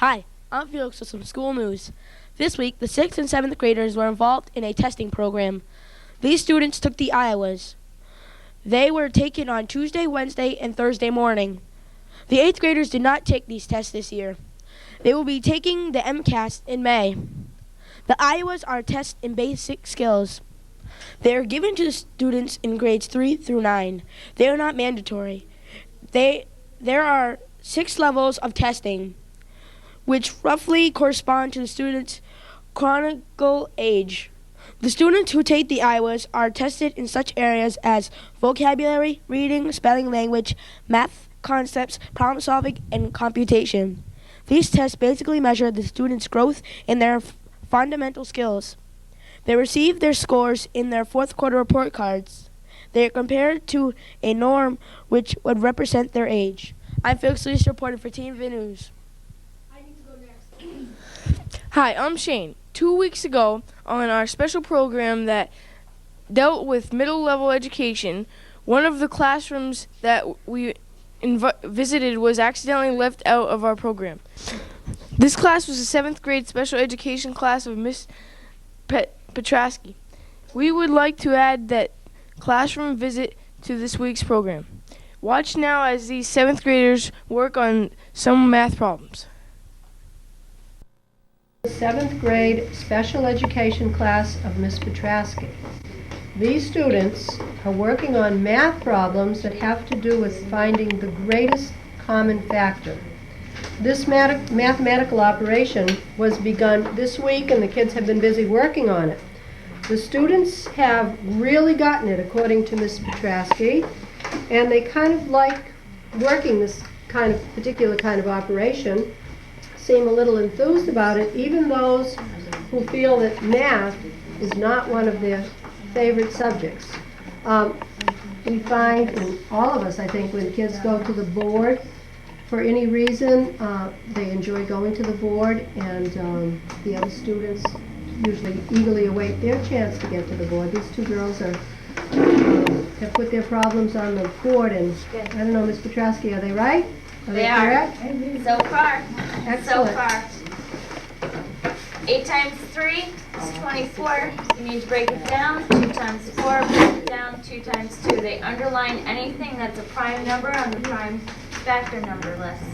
Hi, I'm Felix with some school news. This week, the 6th and 7th graders were involved in a testing program. These students took the Iowas. They were taken on Tuesday, Wednesday, and Thursday morning. The 8th graders did not take these tests this year. They will be taking the MCAS in May. The Iowas are tests in basic skills. They are given to the students in grades 3 through 9. They are not mandatory. There are 6 levels of testing, which roughly correspond to the student's chronological age. The students who take the Iowas are tested in such areas as vocabulary, reading, spelling, language, math concepts, problem solving, and computation. These tests basically measure the students' growth in their fundamental skills. They receive their scores in their fourth quarter report cards. They are compared to a norm which would represent their age. I'm Felix Lees reporting for TV News. Hi, I'm Shane. 2 weeks ago, on our special program that dealt with middle-level education, one of the classrooms that we visited was accidentally left out of our program. This class was a 7th grade special education class of Miss Petrasky. We would like to add that classroom visit to this week's program. Watch now as these 7th graders work on some math problems. 7th grade special education class of Miss Petrasky. These students are working on math problems that have to do with finding the greatest common factor. This mathematical operation was begun this week, and the kids have been busy working on it. The students have really gotten it, according to Miss Petrasky, and they kind of like working this particular kind of operation, seem a little enthused about it, even those who feel that math is not one of their favorite subjects. We find, and all of us, I think, when kids go to the board, for any reason, they enjoy going to the board, and the other students usually eagerly await their chance to get to the board. These two girls have put their problems on the board, and I don't know, Ms. Petrasky, are they right? They are. So far. Excellent. So far. 8 times 3 is 24. You need to break it down. 2 times 4, break it down. 2 times 2. They underline anything that's a prime number on the prime factor number list.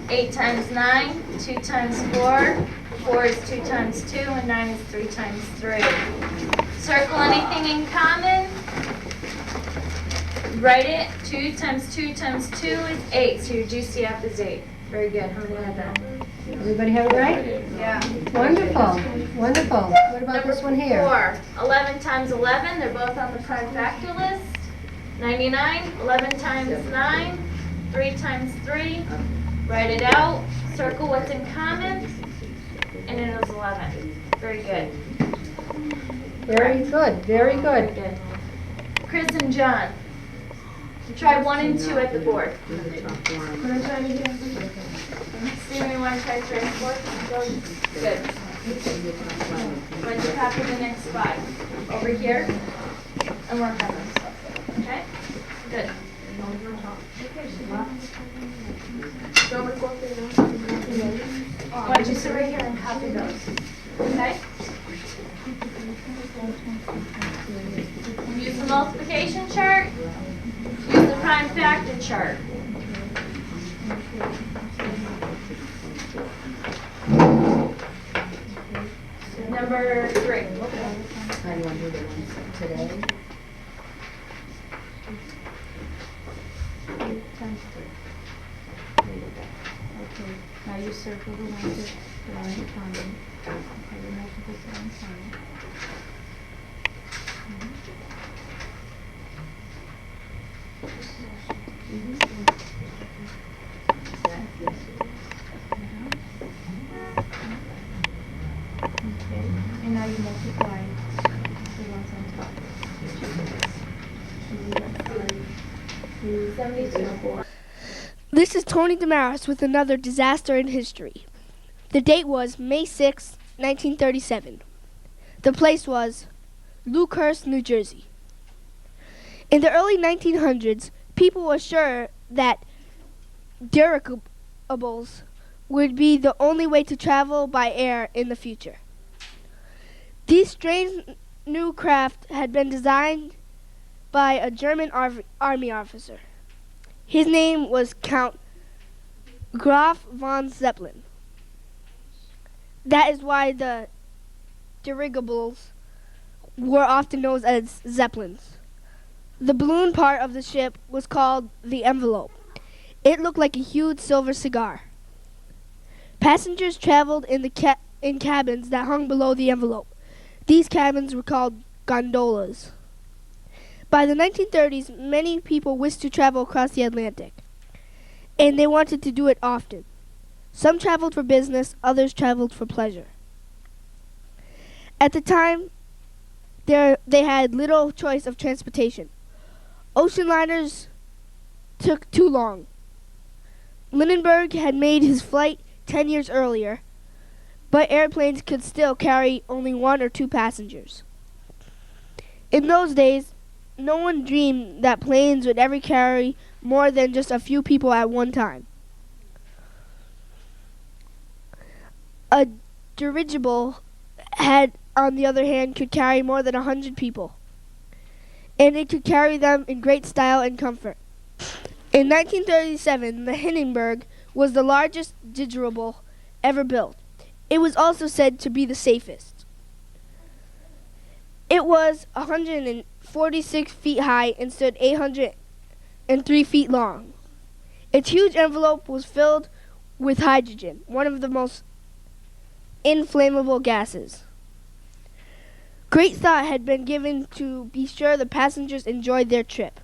8 times 9, 2 times 4. 4 is 2 times 2, and 9 is 3 times 3. Circle anything in common. Write it. 2 times 2 times 2 is 8. So your GCF is 8. Very good. How many had that? Everybody have it right? Yeah. Wonderful. Wonderful. What about Number this one here? 4. 11 times 11. They're both on the prime factor list. 99. 11 times 9. 3 times 3. Write it out. Circle what's in common. And it is 11. Very good. Very good. Very good. Good. Chris and John. Try 1 and 2 at the board. What I try to do? See, we want to try transport. Good. When you copy the next 5 over here, and work on this. Okay. Good. Why don't you sit right here and copy those? Okay. Use the multiplication chart. Use the prime factor chart. Number 3. How do you want to do the ones today? 8 times 3. Okay, now you circle the ones that are in common. Okay, the multiples are in common. Okay, and now you multiply the ones on top. 72. This is Tony Damaris with another disaster in history. The date was May 6, 1937. The place was Lucehurst, New Jersey. In the early 1900s, people were sure that dirigibles would be the only way to travel by air in the future. These strange new craft had been designed by a German army officer. His name was Count Graf von Zeppelin. That is why the dirigibles were often known as Zeppelins. The balloon part of the ship was called the envelope. It looked like a huge silver cigar. Passengers traveled in cabins that hung below the envelope. These cabins were called gondolas. By the 1930s, many people wished to travel across the Atlantic, and they wanted to do it often. Some traveled for business, others traveled for pleasure. At the time, they had little choice of transportation. Ocean liners took too long. Lindenberg had made his flight 10 years earlier, but airplanes could still carry only 1 or 2 passengers. In those days, no one dreamed that planes would ever carry more than just a few people at one time. A dirigible on the other hand, could carry more than 100 people, and it could carry them in great style and comfort. In 1937, the Hindenburg was the largest dirigible ever built. It was also said to be the safest. It was 146 feet high and stood 803 feet long. Its huge envelope was filled with hydrogen, one of the most inflammable gases. Great thought had been given to be sure the passengers enjoyed their trip.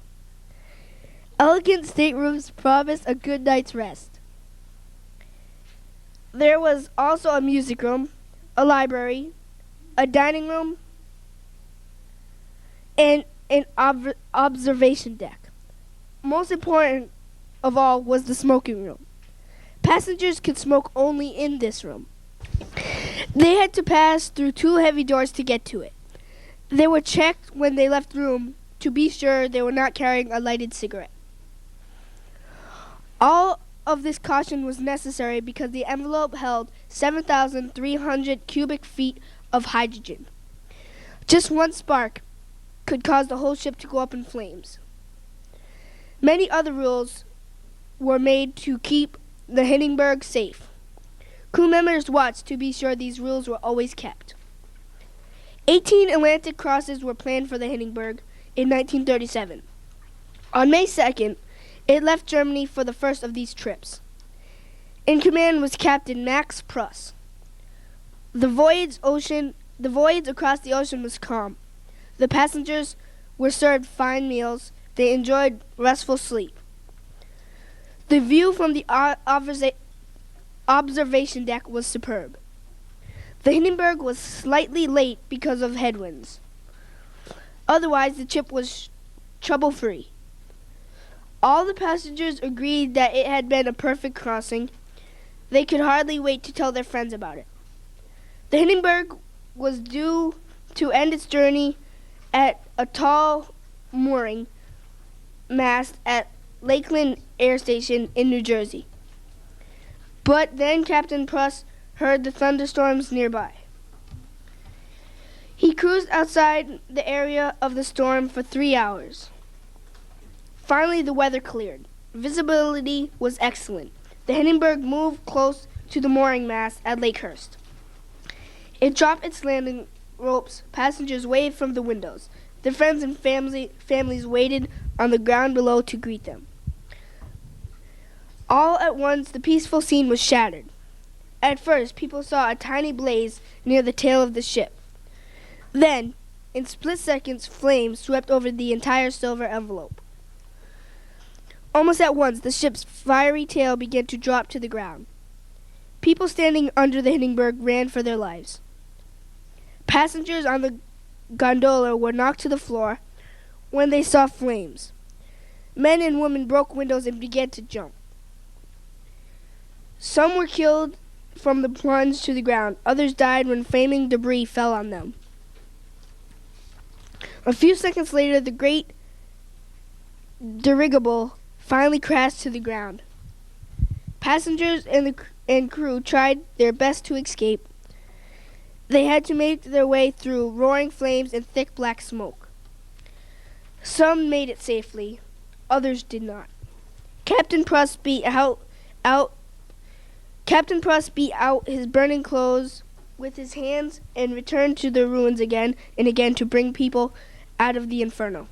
Elegant staterooms promised a good night's rest. There was also a music room, a library, a dining room, and an observation deck. Most important of all was the smoking room. Passengers could smoke only in this room. They had to pass through 2 heavy doors to get to it. They were checked when they left the room to be sure they were not carrying a lighted cigarette. All of this caution was necessary because the envelope held 7,300 cubic feet of hydrogen. Just one spark could cause the whole ship to go up in flames. Many other rules were made to keep the Hindenburg safe. Crew members watched to be sure these rules were always kept. 18 Atlantic crosses were planned for the Hindenburg in 1937. On May 2nd, it left Germany for the first of these trips. In command was Captain Max Pruss. The voyage across the ocean was calm. The passengers were served fine meals. They enjoyed restful sleep. The view from the observation deck was superb. The Hindenburg was slightly late because of headwinds. Otherwise, the trip was trouble-free. All the passengers agreed that it had been a perfect crossing. They could hardly wait to tell their friends about it. The Hindenburg was due to end its journey at a tall mooring mast at Lakeland Air Station in New Jersey. But then Captain Pruss heard the thunderstorms nearby. He cruised outside the area of the storm for 3 hours. Finally, the weather cleared. Visibility was excellent. The Hindenburg moved close to the mooring mast at Lakehurst. It dropped its landing ropes. Passengers waved from the windows. Their friends and families waited on the ground below to greet them. All at once, the peaceful scene was shattered. At first, people saw a tiny blaze near the tail of the ship. Then, in split seconds, flames swept over the entire silver envelope. Almost at once, the ship's fiery tail began to drop to the ground. People standing under the Hindenburg ran for their lives. Passengers on the gondola were knocked to the floor when they saw flames. Men and women broke windows and began to jump. Some were killed from the plunge to the ground. Others died when flaming debris fell on them. A few seconds later, the great dirigible finally crashed to the ground. Passengers and the and crew tried their best to escape. They had to make their way through roaring flames and thick black smoke. Some made it safely, others did not. Captain Pruss beat out his burning clothes with his hands and returned to the ruins again and again to bring people out of the inferno.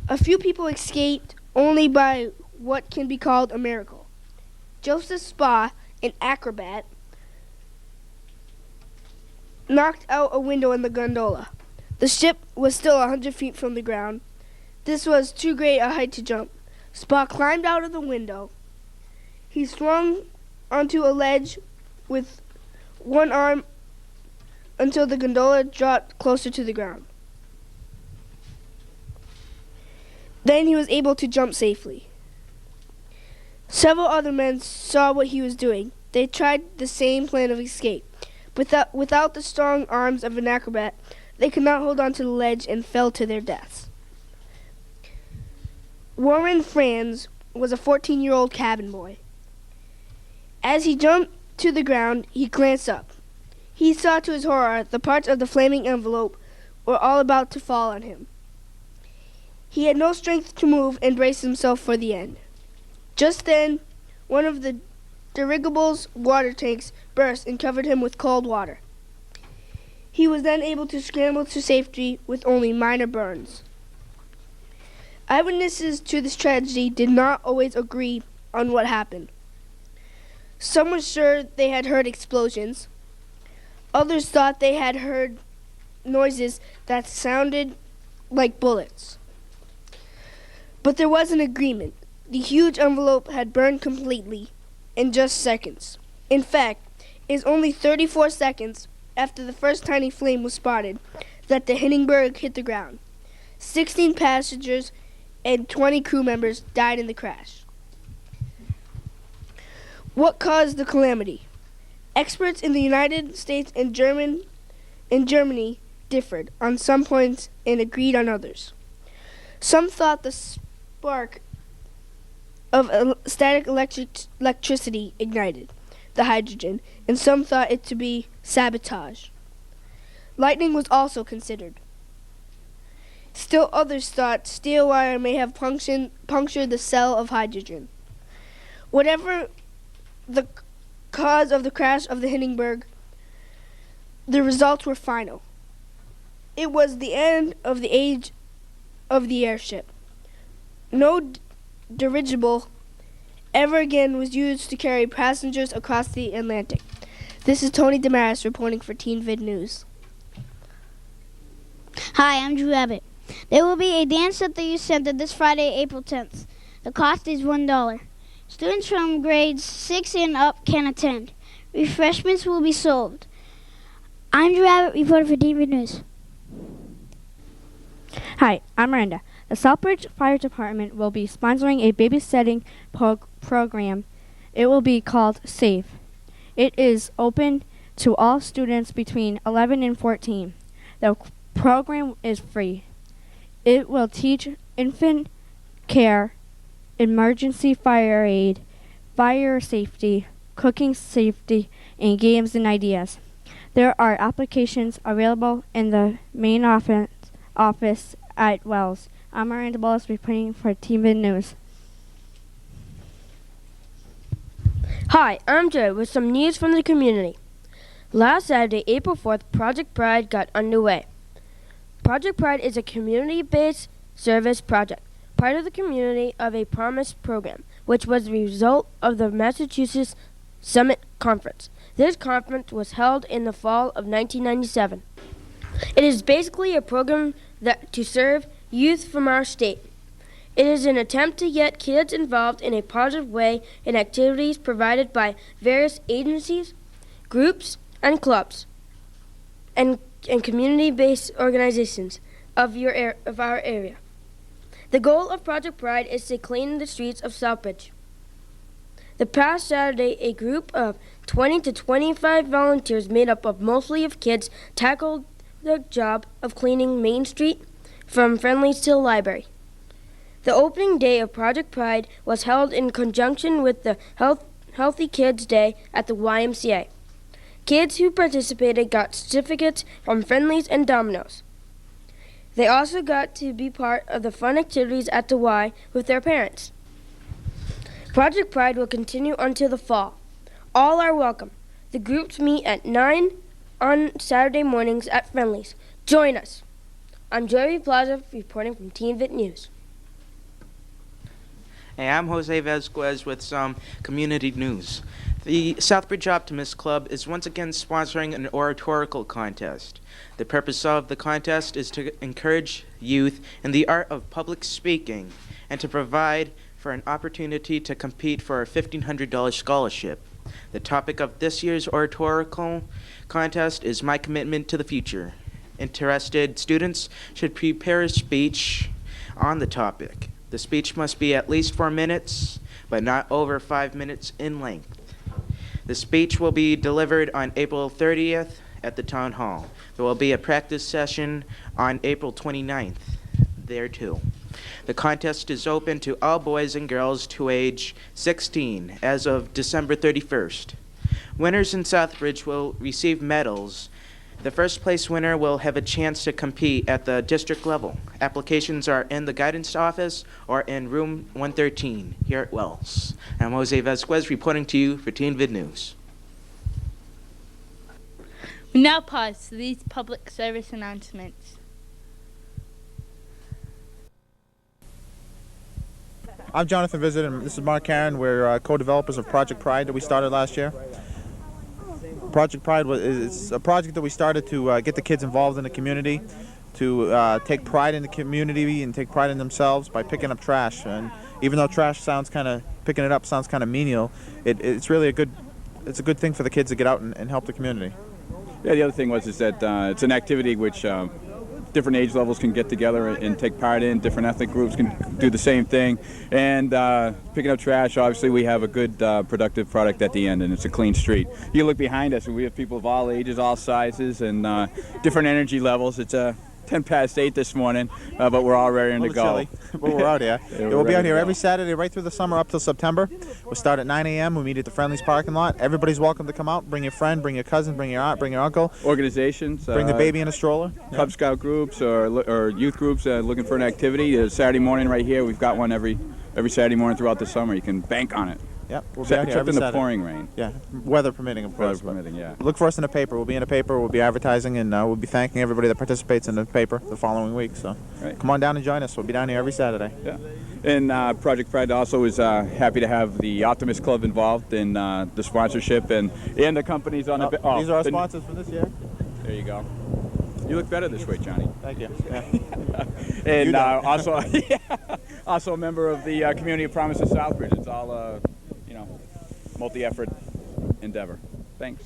A few people escaped only by what can be called a miracle. Joseph Spa, an acrobat, knocked out a window in the gondola. The ship was still 100 feet from the ground. This was too great a height to jump. Spa climbed out of the window. He swung onto a ledge with one arm until the gondola dropped closer to the ground. Then he was able to jump safely. Several other men saw what he was doing. They tried the same plan of escape. Without the strong arms of an acrobat, they could not hold on to the ledge and fell to their deaths. Warren Franz was a 14-year-old cabin boy. As he jumped to the ground, he glanced up. He saw to his horror the parts of the flaming envelope were all about to fall on him. He had no strength to move and brace himself for the end. Just then, one of the dirigible's water tanks burst and covered him with cold water. He was then able to scramble to safety with only minor burns. Eyewitnesses to this tragedy did not always agree on what happened. Some were sure they had heard explosions. Others thought they had heard noises that sounded like bullets. But there was an agreement. The huge envelope had burned completely in just seconds. In fact, it was only 34 seconds after the first tiny flame was spotted that the Hindenburg hit the ground. 16 passengers and 20 crew members died in the crash. What caused the calamity? Experts in the United States and Germany differed on some points and agreed on others. Some thought the spark of static electricity ignited the hydrogen, and some thought it to be sabotage. Lightning was also considered. Still others thought steel wire may have punctured the cell of hydrogen. Whatever the cause of the crash of the Hindenburg, the results were final. It was the end of the age of the airship. No dirigible ever again was used to carry passengers across the Atlantic. This is Tony Damaris reporting for Teen Vid News. Hi, I'm Drew Abbott. There will be a dance at the youth center this Friday, April 10th. The cost is $1. Students from grades 6 and up can attend. Refreshments will be served. I'm Drew Abbott reporting for Teen Vid News. Hi, I'm Miranda. The Southbridge Fire Department will be sponsoring a babysitting program. It will be called SAFE. It is open to all students between 11 and 14. The program is free. It will teach infant care, emergency fire aid, fire safety, cooking safety, and games and ideas. There are applications available in the main office at Wells. I'm Miranda Bullis reporting for Teen Vid News. Hi, I'm Joe with some news from the community. Last Saturday, April 4th, Project Pride got underway. Project Pride is a community-based service project, part of the Community of a Promise program, which was the result of the Massachusetts Summit Conference. This conference was held in the fall of 1997. It is basically a program to serve youth from our state. It is an attempt to get kids involved in a positive way in activities provided by various agencies, groups, and clubs, and community-based organizations of our area. The goal of Project Pride is to clean the streets of Southbridge. The past Saturday, a group of 20 to 25 volunteers made up of mostly of kids tackled the job of cleaning Main Street from Friendly's to the library. The opening day of Project Pride was held in conjunction with the Healthy Kids Day at the YMCA. Kids who participated got certificates from Friendlies and Domino's. They also got to be part of the fun activities at the Y with their parents. Project Pride will continue until the fall. All are welcome. The groups meet at 9 on Saturday mornings at Friendlies. Join us. I'm Joey Plaza reporting from Teen Vit News. Hey, I'm Jose Vasquez with some community news. The Southbridge Optimist Club is once again sponsoring an oratorical contest. The purpose of the contest is to encourage youth in the art of public speaking and to provide for an opportunity to compete for a $1,500 scholarship. The topic of this year's oratorical contest is My Commitment to the Future. Interested students should prepare a speech on the topic. The speech must be at least 4 minutes, but not over 5 minutes in length. The speech will be delivered on April 30th at the Town Hall. There will be a practice session on April 29th there too. The contest is open to all boys and girls to age 16 as of December 31st. Winners in Southbridge will receive medals. The first place winner will have a chance to compete at the district level. Applications are in the guidance office or in room 113 here at Wells. I'm Jose Vasquez reporting to you for Teen Vid News. We now pause to these public service announcements. I'm Jonathan Visit, and this is Mark Karen. We're co-developers of Project Pride that we started last year. Project Pride is a project that we started to get the kids involved in the community, to take pride in the community and take pride in themselves by picking up trash. And even though trash sounds picking it up sounds kind of menial, it's really a good thing for the kids to get out and help the community. Yeah, the other thing is that it's an activity which different age levels can get together and take part in. Different ethnic groups can do the same thing. And picking up trash, obviously we have a good productive product at the end, and it's a clean street. You look behind us and we have people of all ages, all sizes, and different energy levels. It's 10 past 8 this morning, but we're all ready to go. Chilly, but we're out here. We'll be out here every Saturday right through the summer up till September. We'll start at 9 a.m. We meet at the Friendlies parking lot. Everybody's welcome to come out. Bring your friend, bring your cousin, bring your aunt, bring your uncle. Organizations. Bring the baby in a stroller. Cub Scout groups or youth groups looking for an activity. Saturday morning right here. We've got one every Saturday morning throughout the summer. You can bank on it. Yep, we'll be out here except every in the Saturday. pouring rain. Yeah, weather permitting, of course. Weather permitting, yeah. Look for us in the paper. We'll be in the paper. We'll be advertising, and we'll be thanking everybody that participates in the paper the following week. So Come on down and join us. We'll be down here every Saturday. Yeah. And Project Pride also is happy to have the Optimist Club involved in the sponsorship and the companies on the... These are our sponsors for this year. There you go. You look better this way, Johnny. Thank you. Yeah. And also a member of the Community of Promise of Southbridge. It's all, multi-effort endeavor. Thanks.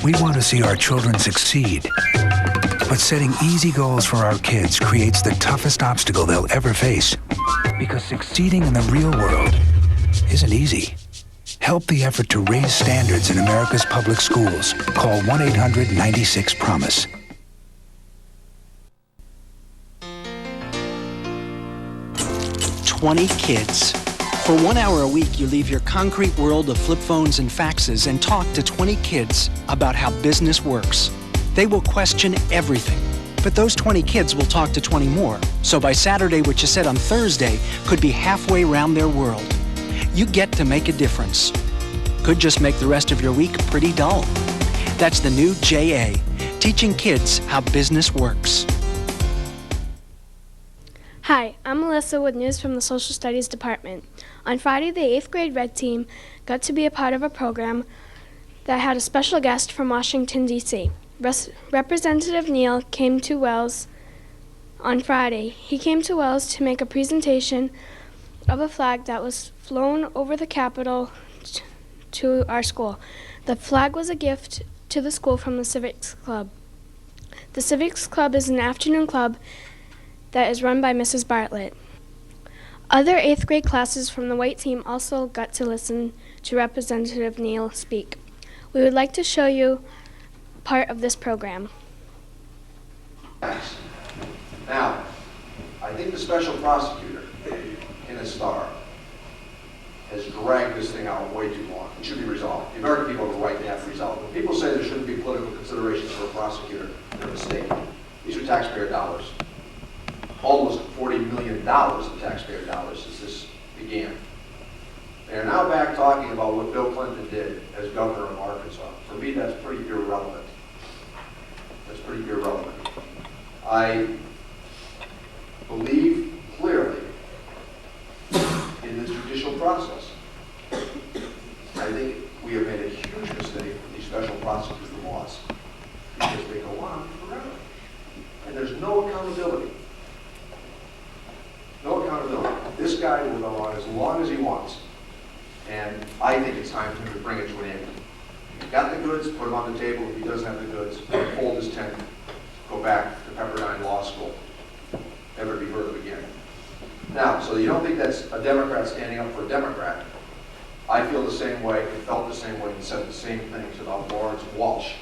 We want to see our children succeed. But setting easy goals for our kids creates the toughest obstacle they'll ever face. Because succeeding in the real world isn't easy. Help the effort to raise standards in America's public schools. Call 1-800-96-PROMISE. "20 kids. For 1 hour a week, you leave your concrete world of flip phones and faxes and talk to 20 kids about how business works. They will question everything. But those 20 kids will talk to 20 more. So by Saturday, what you said on Thursday could be halfway around their world. You get to make a difference. Could just make the rest of your week pretty dull. That's the new JA, teaching kids how business works. Hi, I'm Melissa with news from the Social Studies Department. On Friday, the 8th grade Red Team got to be a part of a program that had a special guest from Washington, D.C. Representative Neal came to Wells on Friday. He came to Wells to make a presentation of a flag that was flown over the Capitol to our school. The flag was a gift to the school from the Civics Club. The Civics Club is an afternoon club that is run by Mrs. Bartlett. Other 8th grade classes from the white team also got to listen to Representative Neal speak. We would like to show you part of this program. Now, I think the special prosecutor in a star has dragged this thing out way too long. It should be resolved. The American people have a right to have it resolved. When people say there shouldn't be political considerations for a prosecutor, they're mistaken. These are taxpayer dollars. Almost $40 million of taxpayer dollars since this began. They are now back talking about what Bill Clinton did as governor of Arkansas. For me, that's pretty irrelevant. That's pretty irrelevant. I believe clearly in the judicial process. I think we have made a huge mistake with these special prosecutor laws because they go on forever. And there's no accountability. No accountability. This guy will go on as long as he wants. And I think it's time for him to bring it to an end. If he's got the goods, put them on the table. If he doesn't have the goods, fold his tent, go back to Pepperdine Law School. Never to be heard of again. Now, so you don't think that's a Democrat standing up for a Democrat. I feel the same way, and felt the same way, and said the same things about Lawrence Walsh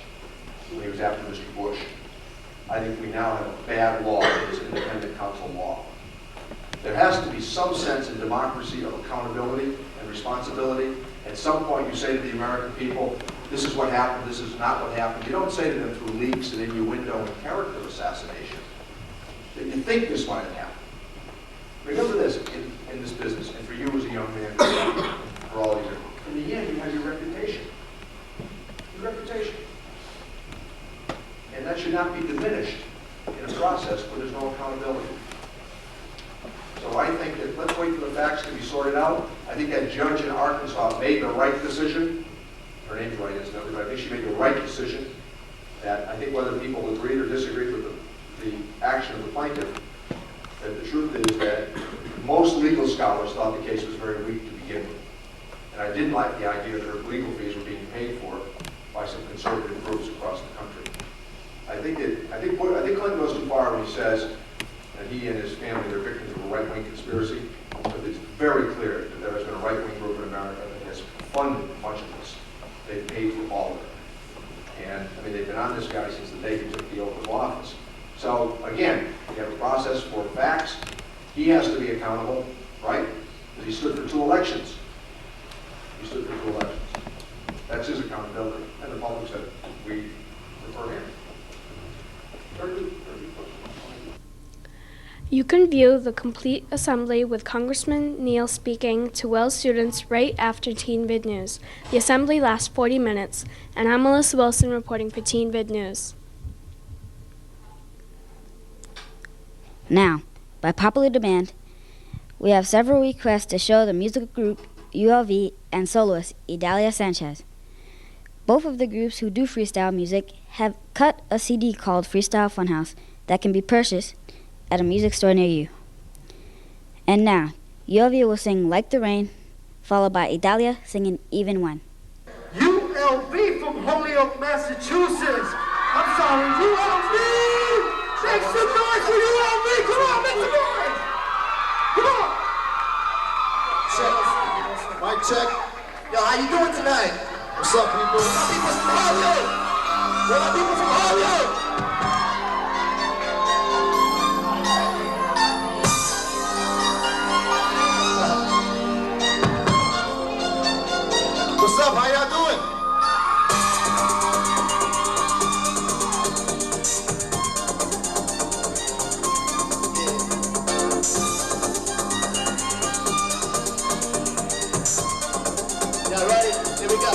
when he was after Mr. Bush. I think we now have a bad law that is independent counsel law. There has to be some sense in democracy of accountability and responsibility. At some point you say to the American people, this is what happened, this is not what happened. You don't say to them through leaks and innuendo and character assassination that you think this might have happened. Remember this in this business, and for you as a young man, for all of you, in the end you have your reputation. Your reputation. And that should not be diminished in a process where there's no accountability. So I think that let's wait for the facts to be sorted out. I think that judge in Arkansas made the right decision. Her name's right, isn't it? But I think she made the right decision. That I think whether people agreed or disagreed with the action of the plaintiff, that the truth is that most legal scholars thought the case was very weak to begin with. And I didn't like the idea that her legal fees were being paid for by some conservative groups across the country. I think Clinton goes too far when he says that he and his family are victims of a right-wing conspiracy. But it's very clear that there has been a right-wing group in America that has funded much of this. They've paid for all of it. And I mean, they've been on this guy since the day he took the oath of office. So again, we have a process for facts. He has to be accountable, right? Because he stood for 2 elections. He stood for 2 elections. That's his accountability. And the public said, we prefer him. Very good. You can view the complete assembly with Congressman Neal speaking to Wells students right after Teen Vid News. The assembly lasts 40 minutes, and I'm Melissa Wilson reporting for Teen Vid News. Now, by popular demand, we have several requests to show the musical group ULV and soloist Idalia Sanchez. Both of the groups who do freestyle music have cut a CD called Freestyle Funhouse that can be purchased at a music store near you. And now, ULV will sing Like the Rain, followed by Idalia singing Even One. ULV from Holyoke, Massachusetts. I'm sorry, ULV! Make some noise for ULV! Come on, make some noise! Come on! Check. Mic check. Yo, how you doing tonight? What's up, people? What's up, people from Holyoke? What up, people from Holyoke? What's up? How y'all doing? Y'all ready? Here we go.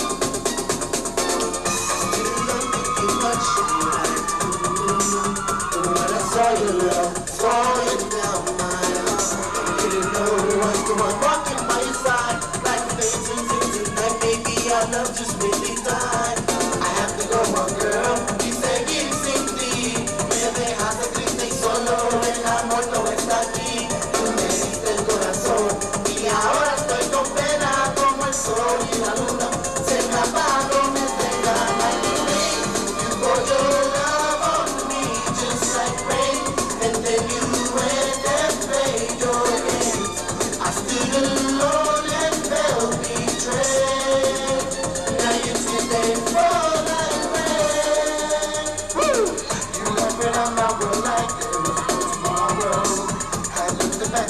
When I saw your love falling down my arm, didn't know who was the one walking by your side. Like faces tonight, maybe our love just really died. I have to go on, girl. Y seguir sin ti. Me dejaste triste y solo. El amor no está aquí. Tú me diste el corazón y ahora estoy con pena como el sol y la luna. Se me apagó, me entregan like the rain. You pour your love on me just like rain, and then you went and played your games. I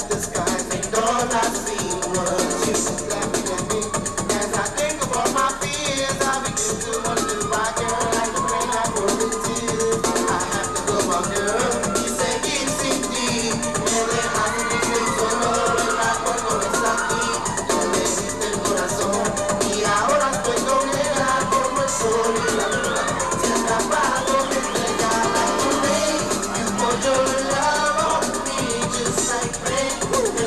that the skies and all I see was you laughing at me. As I think about my fears, I begin to wonder why, girl, like the rain I roll in tears. I have to go, my girl. You say it's indeed. And then I can be solo en la cuerpo es aquí. Donde existe el corazón. Y ahora estoy con ella como el sol y la luna. Se ha escapado mi estrella like the rain. You pour your love on me just like rain.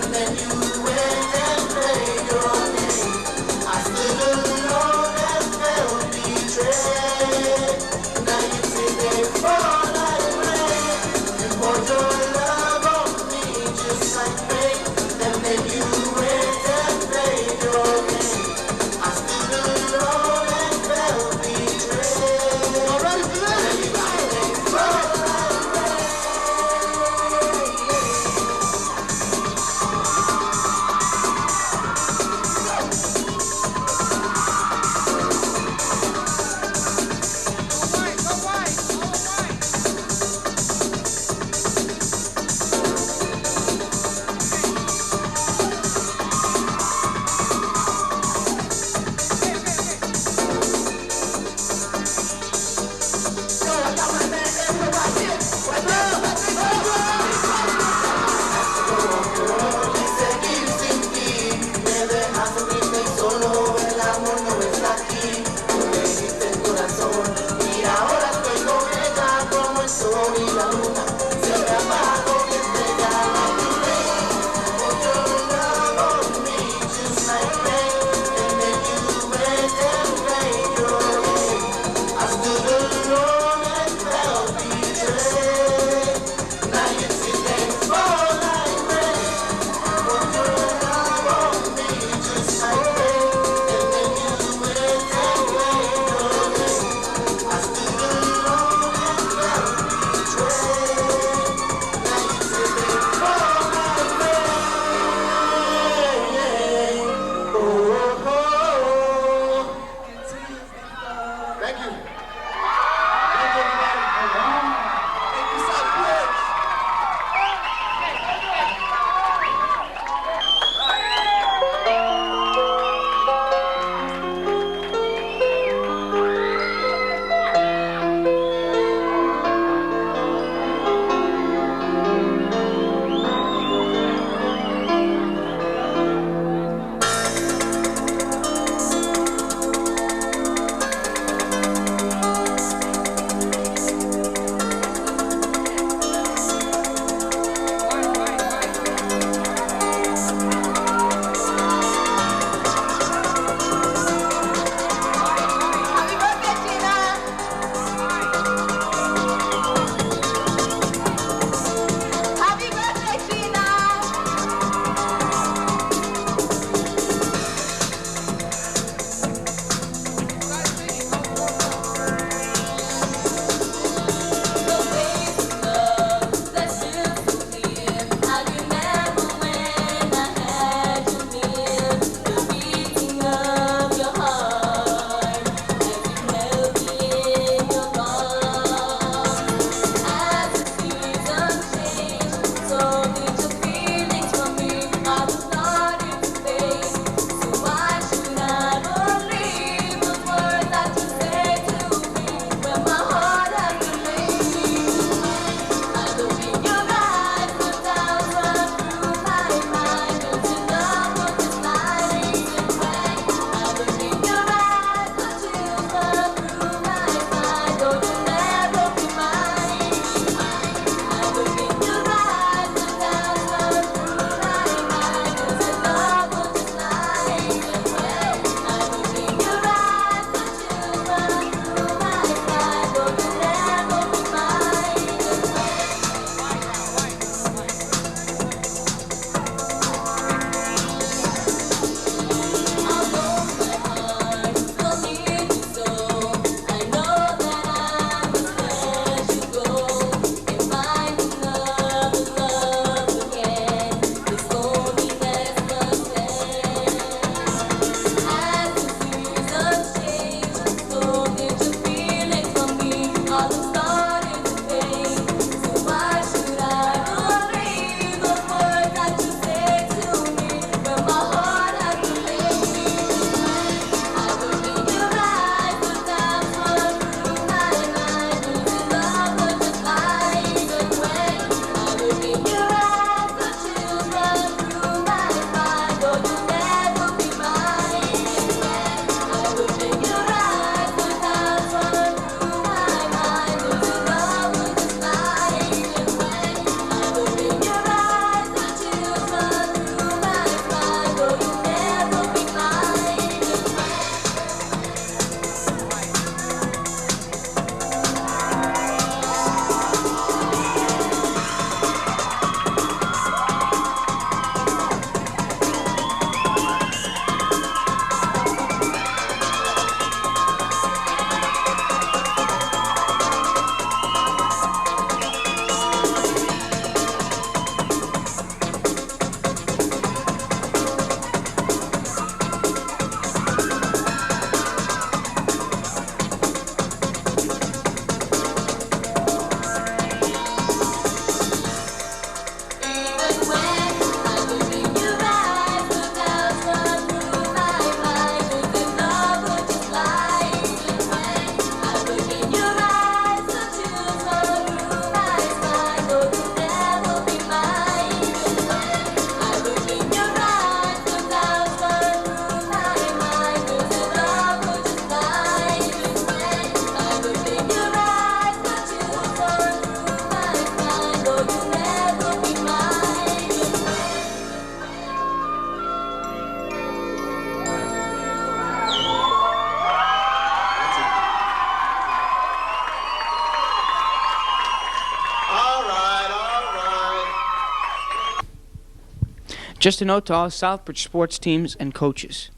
Just a note to all Southbridge sports teams and coaches.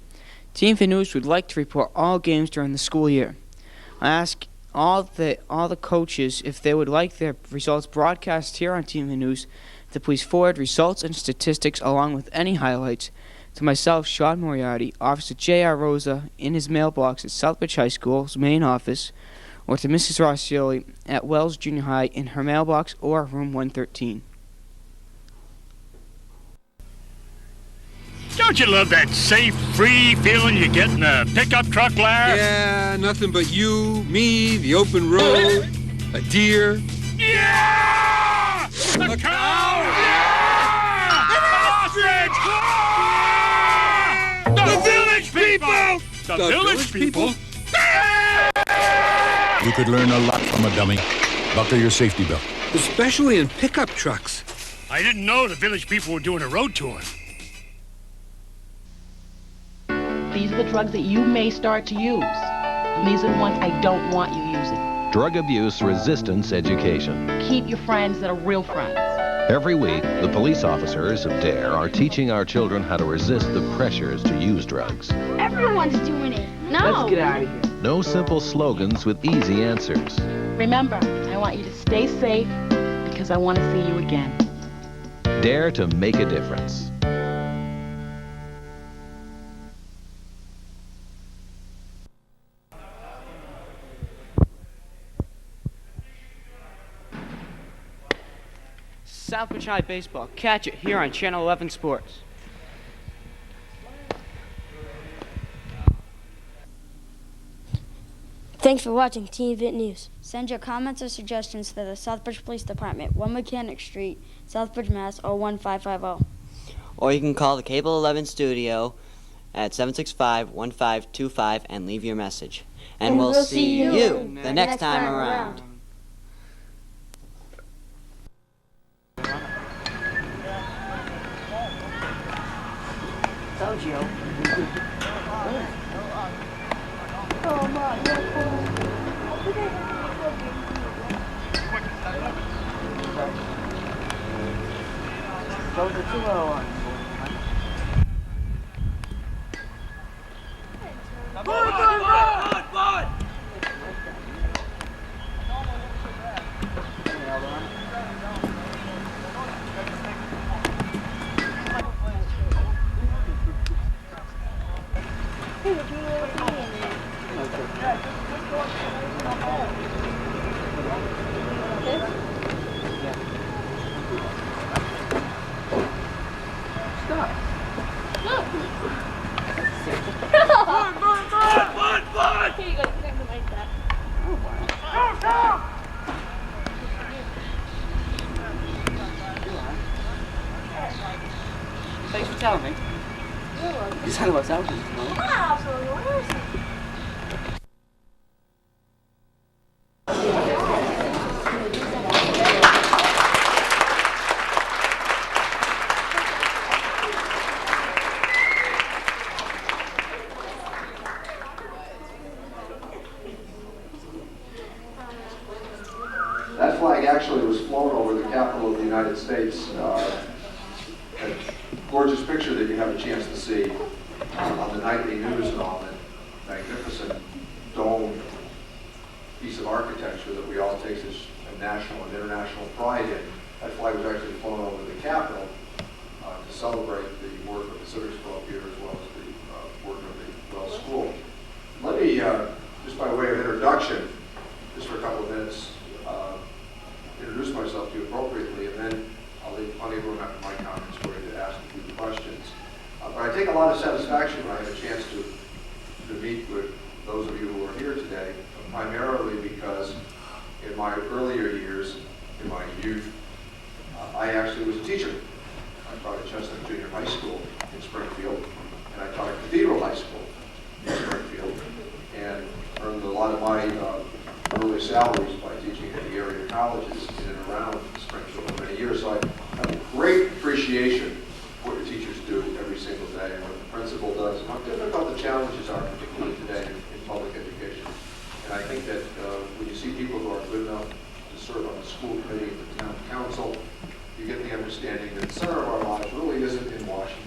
Team for News would like to report all games during the school year. I ask all the coaches if they would like their results broadcast here on Team for News to please forward results and statistics along with any highlights to myself, Sean Moriarty, Officer J.R. Rosa, in his mailbox at Southbridge High School's main office, or to Mrs. Rossioli at Wells Junior High in her mailbox or room 113. Don't you love that safe, free feeling you get in a pickup truck, Larry? Yeah, nothing but you, me, the open road, a deer. Yeah! A cow! Yeah! An ostrich! The village people! The village people? You could learn a lot from a dummy. Buckle your safety belt. Especially in pickup trucks. I didn't know the village people were doing a road tour. These are the drugs that you may start to use. And these are the ones I don't want you using. Drug Abuse Resistance Education. Keep your friends that are real friends. Every week, the police officers of DARE are teaching our children how to resist the pressures to use drugs. Everyone's doing it. No. Let's get out of here. No simple slogans with easy answers. Remember, I want you to stay safe because I want to see you again. Dare to make a difference. Southbridge High Baseball. Catch it here on Channel 11 Sports. Thanks for watching Teen Vit News. Send your comments or suggestions to the Southbridge Police Department, 1 Mechanic Street, Southbridge, Mass. 01550. Or you can call the Cable 11 studio at 765-1525 and leave your message. And we'll see you the next time around. Told you. Oh, my Those are too low on. Thanks for telling me. You said what's out there tomorrow. That flag actually was flown over the capital of the United States. A gorgeous picture that you have a chance to see on the nightly news and all, that magnificent dome piece of architecture that we all take such a national and international pride in. That flag was actually flown over the Capitol to celebrate the work of the Civics Club here as well as the work of the Wells School. Let me, just by way of introduction, just for a couple of minutes, introduce myself to you appropriately, and then I'll leave plenty of room after my comments for you to ask a few questions. But I take a lot of satisfaction when I have a chance to meet with those of you who are here today, primarily because in my earlier years, in my youth, I actually was a teacher. I taught at Chestnut Junior High School in Springfield, and I taught at Cathedral High School in Springfield, and earned a lot of my early salaries by teaching at the area colleges in and around Springfield for many years. So I have a great appreciation for what the teachers do every single day and what the principal does and how difficult the challenges are, particularly today in public education. And I think that when you see people who are good enough to serve on the school committee and the town council, you get the understanding that the center of our lives really isn't in Washington.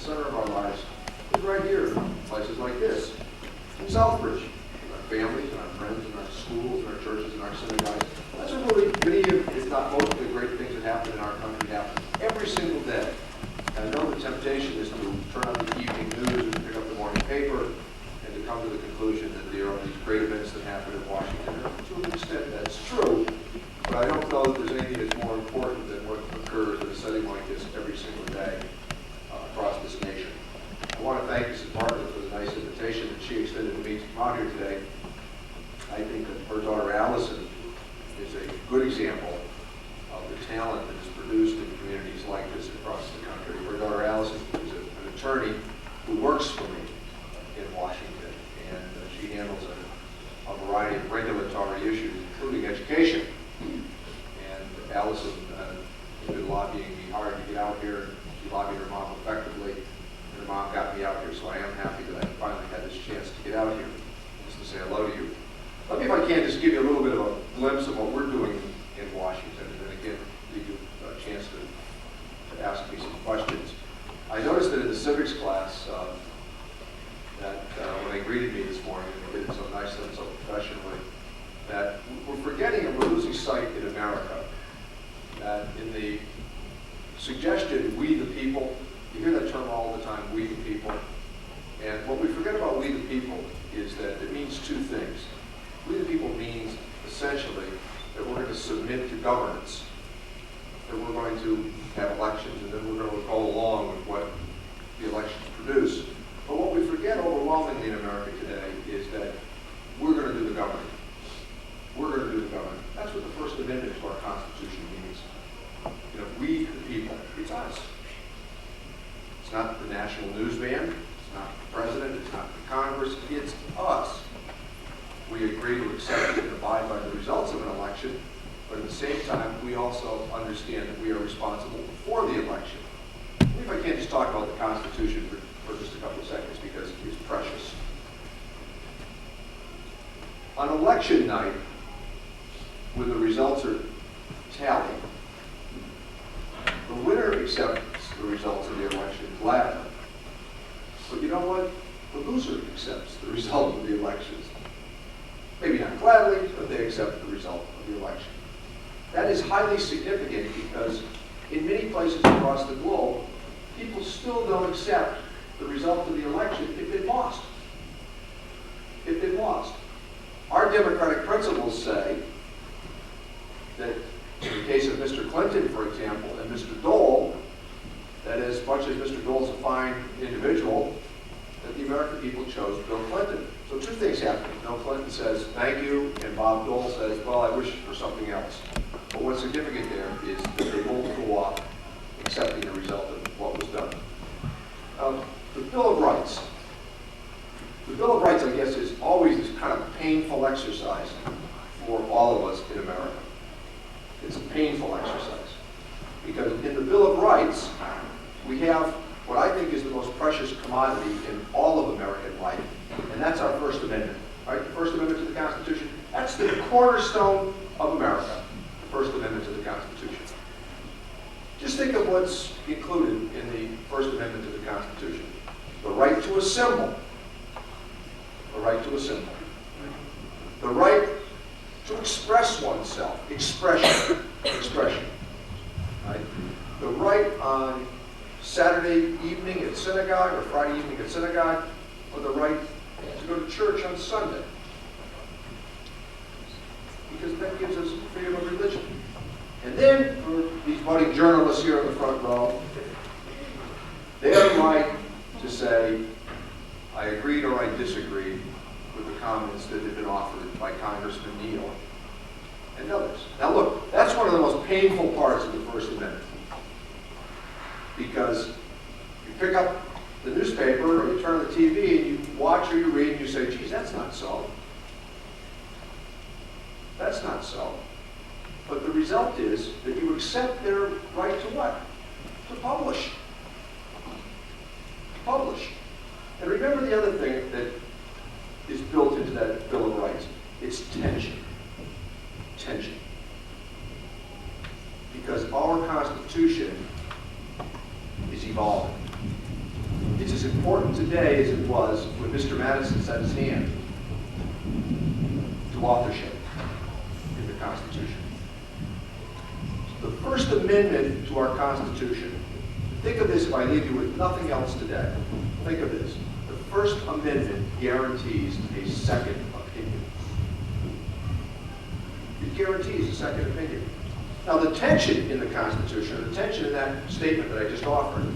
center of our lives is right here, in places like this, in Southbridge, with our families and our friends and our schools and our churches and our synagogues. That's what really many of, if not most of the great things that happen in our country happen every single day. And I know the temptation is to turn on the evening news and pick up the morning paper and to come to the conclusion that there are these great events that happen in Washington. And to an extent, that's true, but I don't know that there's anything that's more important than what occurs in a setting like this every single day across this nation. I want to thank Mrs. Bartlett for the nice invitation that she extended to me to come out here today. I think that her daughter Allison is a good example of the talent that is produced in communities like this across the country. Her daughter Allison is an attorney who works for me in Washington, and she handles a variety of regulatory issues, including education. And Allison has been lobbying me hard to get out here. She lobbied her mom effectively, and her mom got me out here, so I am happy that I finally had this chance to get out here, just to say hello to you. Let me, if I can, just give you a little bit of a glimpse of what we're doing in Washington, and then again, give you a chance to ask me some questions. I noticed that in the civics class, that when they greeted me this morning, and they did it so nicely and so professionally, that we're forgetting and we're losing sight in America, that in the suggestion, we the people, you hear that term all the time, we the people, and what we forget about we the people is that it means two things. We the people means essentially that we're going to submit to governance, that we're going to have elections, and then we're going to go along with what the elections produce. But what we forget overwhelmingly in America today is that we're going to do the governing. We're going to do the governing. That's what the First Amendment to our Constitution means. You know, we the people, it's us. It's not the national news band, it's not the president, it's not the Congress, it's us. We agree to accept and abide by the results of an election, but at the same time, we also understand that we are responsible for the election. If I can't just talk about the Constitution for just a couple of seconds, because it's precious. On election night, when the results are tallied, the winner accepts the results of the election gladly. But you know what? The loser accepts the result of the elections. Maybe not gladly, but they accept the result of the election. That is highly significant because in many places across the globe, people still don't accept the result of the election if they've lost. If they've lost. Our democratic principles say that in the case of Mr. Clinton, for example, and Mr. Dole, that as much as Mr. Dole's a fine individual, that the American people chose Bill Clinton. So two things happen. Bill Clinton says, thank you, and Bob Dole says, well, I wish for something else. But what's significant there is that they both go off accepting the result of what was done. The Bill of Rights. The Bill of Rights, I guess, is always this kind of painful exercise for all of us in America. It's a painful exercise. Because in the Bill of Rights, we have what I think is the most precious commodity in all of American life, and that's our First Amendment. Right? The First Amendment to the Constitution, that's the cornerstone of America, the First Amendment to the Constitution. Just think of what's included in the First Amendment to the Constitution. The right to assemble. The right to assemble. The right to express oneself. Expression. Expression. Right? The right on Saturday evening at synagogue or Friday evening at synagogue, or the right to go to church on Sunday. Because that gives us freedom of religion. And then, for these budding journalists here in the front row, they have the right to say, I agreed or I disagreed with the comments that have been offered by Congressman Neal and others. Now look, that's one of the most painful parts of the First Amendment. Because you pick up the newspaper or you turn on the TV and you watch or you read and you say, geez, that's not so. That's not so. But the result is that you accept their right to what? To publish. To publish. And remember the other thing that is built into that Bill of Rights. It's tension. Tension. Because our Constitution is evolving. important today as it was when Mr. Madison set his hand to authorship in the Constitution. The First Amendment to our Constitution, think of this if I leave you with nothing else today. Think of this. The First Amendment guarantees a second opinion. It guarantees a second opinion. Now the tension in the Constitution, the tension in that statement that I just offered,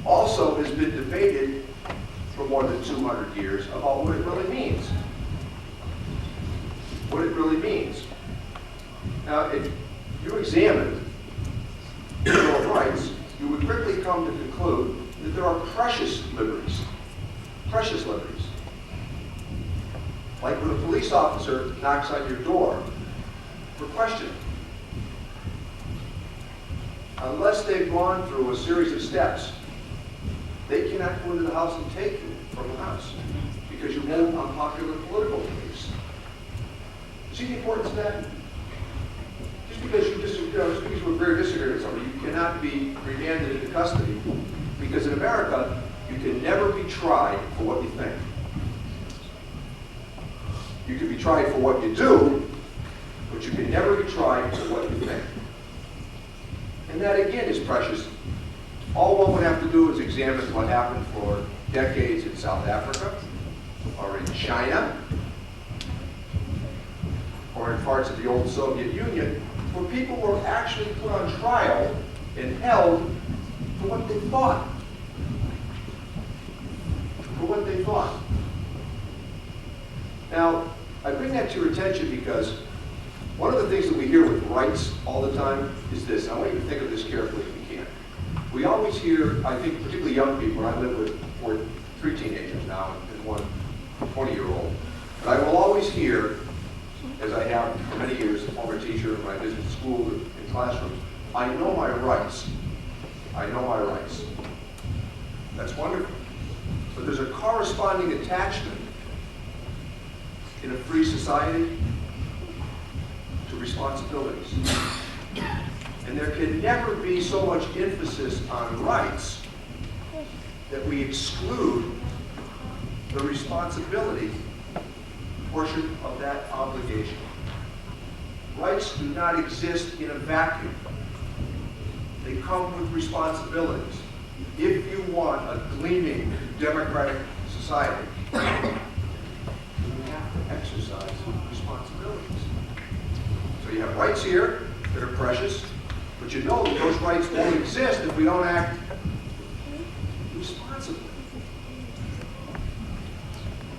also has been debated for more than 200 years about what it really means. What it really means. Now, if you examine the Bill of Rights, you would quickly come to conclude that there are precious liberties. Precious liberties. Like when a police officer knocks on your door for questioning. Unless they've gone through a series of steps, they cannot go into the house and take you from the house because you hold unpopular political beliefs. See the importance of that? Just because you agree or disagree with somebody, you cannot be remanded into custody because in America, you can never be tried for what you think. You can be tried for what you do, but you can never be tried for what you think. And that again is precious. All one would have to do is examine what happened for decades in South Africa, or in China, or in parts of the old Soviet Union, where people were actually put on trial and held for what they thought. For what they thought. Now, I bring that to your attention because one of the things that we hear with rights all the time is this. I want you to think of this carefully if you can. We always hear, I think particularly young people, and I live with 3 teenagers now and 1 20-year-old, but I will always hear, as I have for many years, as a former teacher when I visit school and classrooms, I know my rights. I know my rights. That's wonderful. But there's a corresponding attachment in a free society to responsibilities. And there can never be so much emphasis on rights that we exclude the responsibility portion of that obligation. Rights do not exist in a vacuum. They come with responsibilities. If you want a gleaming democratic society, you have to exercise responsibilities. So you have rights here that are precious, but you know that those rights won't exist if we don't act responsibly.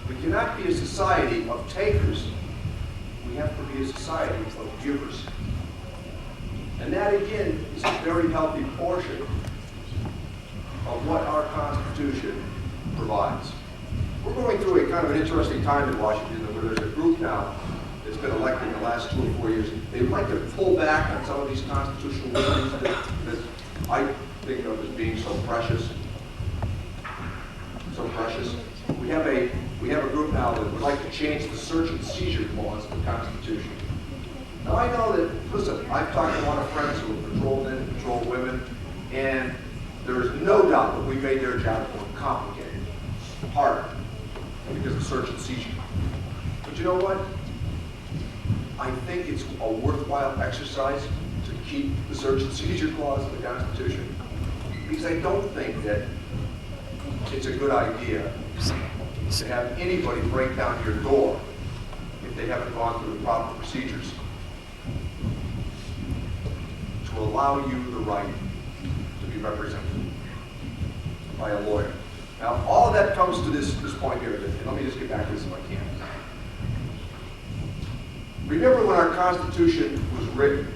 We cannot be a society of takers. We have to be a society of givers. And that, again, is a very healthy portion of what our Constitution provides. We're going through a kind of an interesting time in Washington where there's a group now that's been elected in the last 2 or 4 years. They'd like to pull back on some of these constitutional liberties that I think of as being so precious. So precious. We have a group now that would like to change the search and seizure clause of the Constitution. Now I know that, listen, I've talked to a lot of friends who have patrolled men and patrolled women, and there is no doubt that we made their job more complicated, harder, because of search and seizure. But you know what? I think it's a worthwhile exercise to keep the search and seizure clause of the Constitution, because I don't think that it's a good idea to have anybody break down your door if they haven't gone through the proper procedures to allow you the right to be represented by a lawyer. Now, all of that comes to this point here, and let me just get back to this if I can. Remember when our Constitution was written?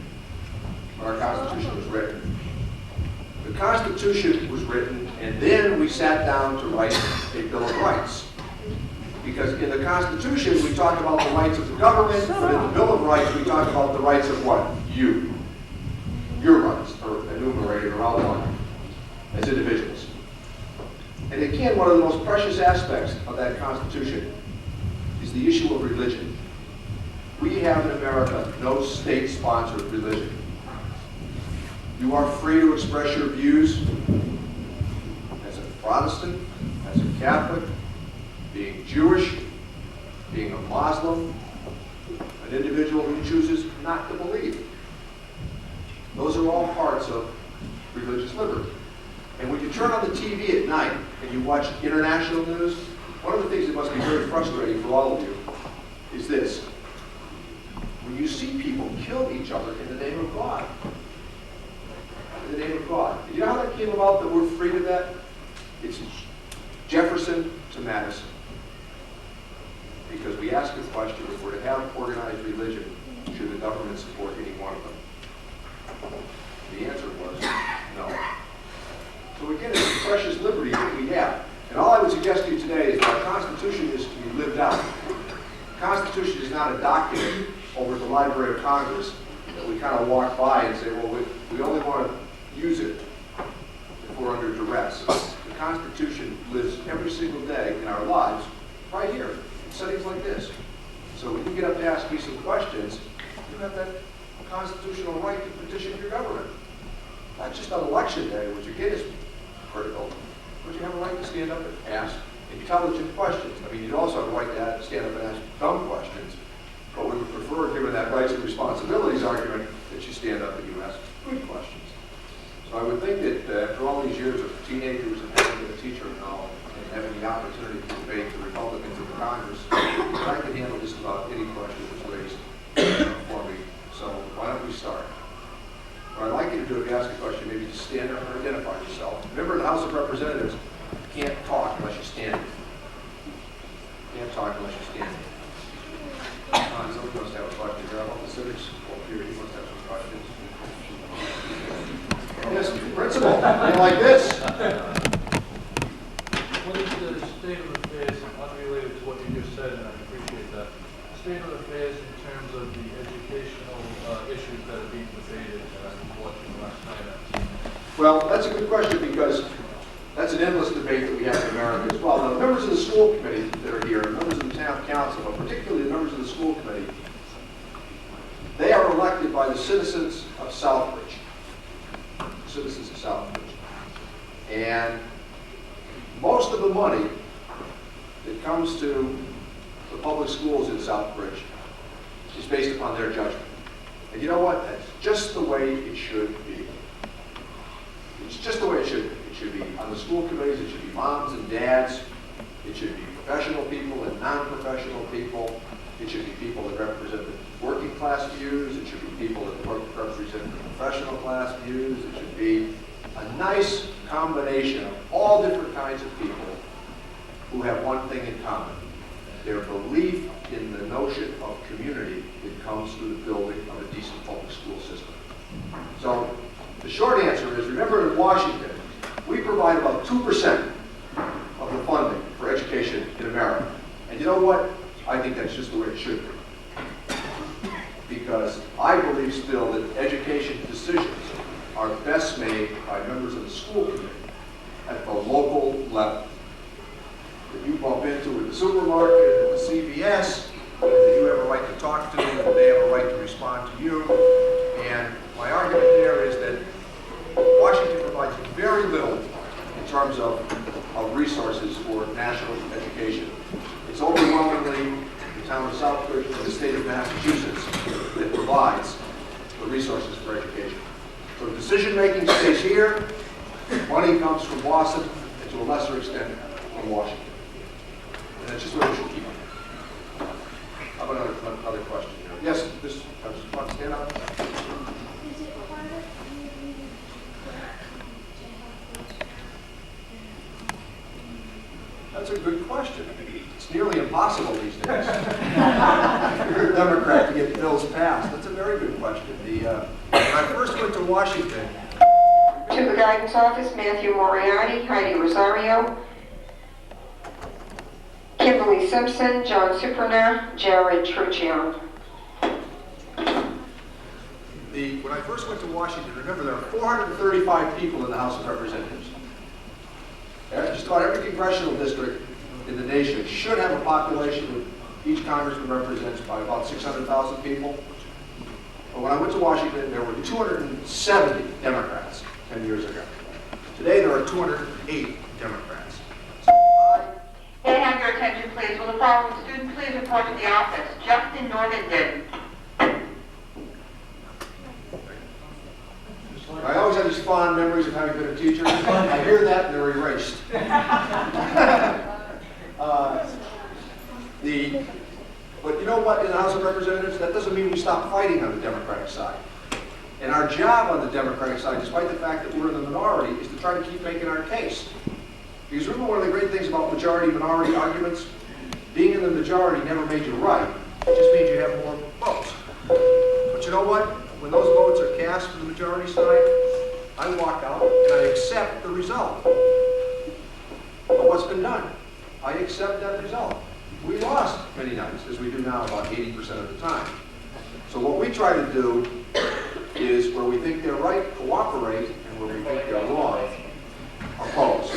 The Constitution was written, and then we sat down to write a Bill of Rights. Because in the Constitution, we talk about the rights of the government, but in the Bill of Rights, we talk about the rights of what? You. Your rights are enumerated or outlined as individuals. And again, one of the most precious aspects of that Constitution is the issue of religion. We have in America no state-sponsored religion. You are free to express your views. Protestant, as a Catholic, being Jewish, being a Muslim, an individual who chooses not to believe. Those are all parts of religious liberty. And when you turn on the TV at night and you watch international news, one of the things that must be very frustrating for all of you is this. When you see people kill each other in the name of God. In the name of God. Do you know how that came about, that we're free to that? It's Jefferson to Madison. Because we ask the question, if we're to have organized religion, should the government support any one of them? The answer was no. So again, it's a precious liberty that we have. And all I would suggest to you today is that our Constitution is to be lived out. The Constitution is not a document over at the Library of Congress that we kind of walk by and say, well, we only want to use it if we're under duress. The Constitution lives every single day in our lives right here, in settings like this. So when you get up to ask me some questions, you have that constitutional right to petition your government. Not just on election day, which again is critical, but you have a right to stand up and ask intelligent questions. I mean, you also have a right to stand up and ask dumb questions, but we would prefer, given that rights and responsibilities argument, that you stand up and you ask good questions. So I would think that after all these years of teenagers and having been a teacher now, and having the opportunity to debate the Republicans in the Congress, that I can handle just about any question that's raised for me. So why don't we start? What I'd like you to do, if you ask a question, maybe just stand up and identify yourself. Remember, in the House of Representatives, you can't talk unless you're standing. You can't talk unless you're standing. Somebody must have a question here about the civics. Here, he must have some questions. Yes, Principal, you like this? What is the state of affairs, unrelated to what you just said, and I appreciate that, the state of affairs in terms of the educational issues that are being debated watching last night? Well, that's a good question, because that's an endless debate that we have in America as well. Now, the members of the school committee that are here, the members of the town council, but particularly the members of the school committee, they are elected by the citizens of Southbridge. Citizens of Southbridge. And most of the money that comes to the public schools in Southbridge is based upon their judgment. And you know what? That's just the way it should be. It's just the way it should be. It should be on the school committees, it should be moms and dads, it should be professional people and non-professional people, it should be people that represent the working class views, it should be people that represent the professional class views, it should be a nice combination of all different kinds of people who have one thing in common: their belief in the notion of community that comes through the building of a decent public school system. So the short answer is, remember, in Washington, we provide about 2% of the funding for education in America. And you know what? I think that's just the way it should be. Because I believe still that education decisions are best made by members of the school committee at the local level. That you bump into at the supermarket, at the CVS, and that you have a right to talk to, and they have a right to respond to you. And my argument there is that Washington provides very little in terms of resources for national education. It's overwhelmingly the town of Southbridge and the state of Massachusetts that provides the resources for education. So decision-making stays here. Money comes from Boston, and to a lesser extent from Washington. And that's just the way we should keep it. How about another question here? Yes, this stand up. That's a good question. It's nearly impossible these days. If you're a Democrat to get bills passed. That's a very good question. When I first went to Washington. To the guidance office, Matthew Moriarty, Heidi Rosario, Kimberly Simpson, John Superna, Jared Truccio. When I first went to Washington, remember, there are 435 people in the House of Representatives. Just about every congressional district in the nation should have a population that each congressman represents by about 600,000 people. But when I went to Washington, there were 270 Democrats 10 years ago. Today, there are 208 Democrats. please. Will the following student please report to the office? Justin Normandin. I always have these fond memories of having been a teacher. I hear that and they're erased. But you know what, in the House of Representatives, that doesn't mean we stop fighting on the Democratic side. And our job on the Democratic side, despite the fact that we're in the minority, is to try to keep making our case. Because remember one of the great things about majority-minority arguments? Being in the majority never made you right. It just made you have more votes. But you know what? When those votes are cast from the majority side, I walk out and I accept the result of what's been done. I accept that result. We lost many nights, as we do now about 80% of the time. So what we try to do is where we think they're right, cooperate, and where we think they're wrong, oppose.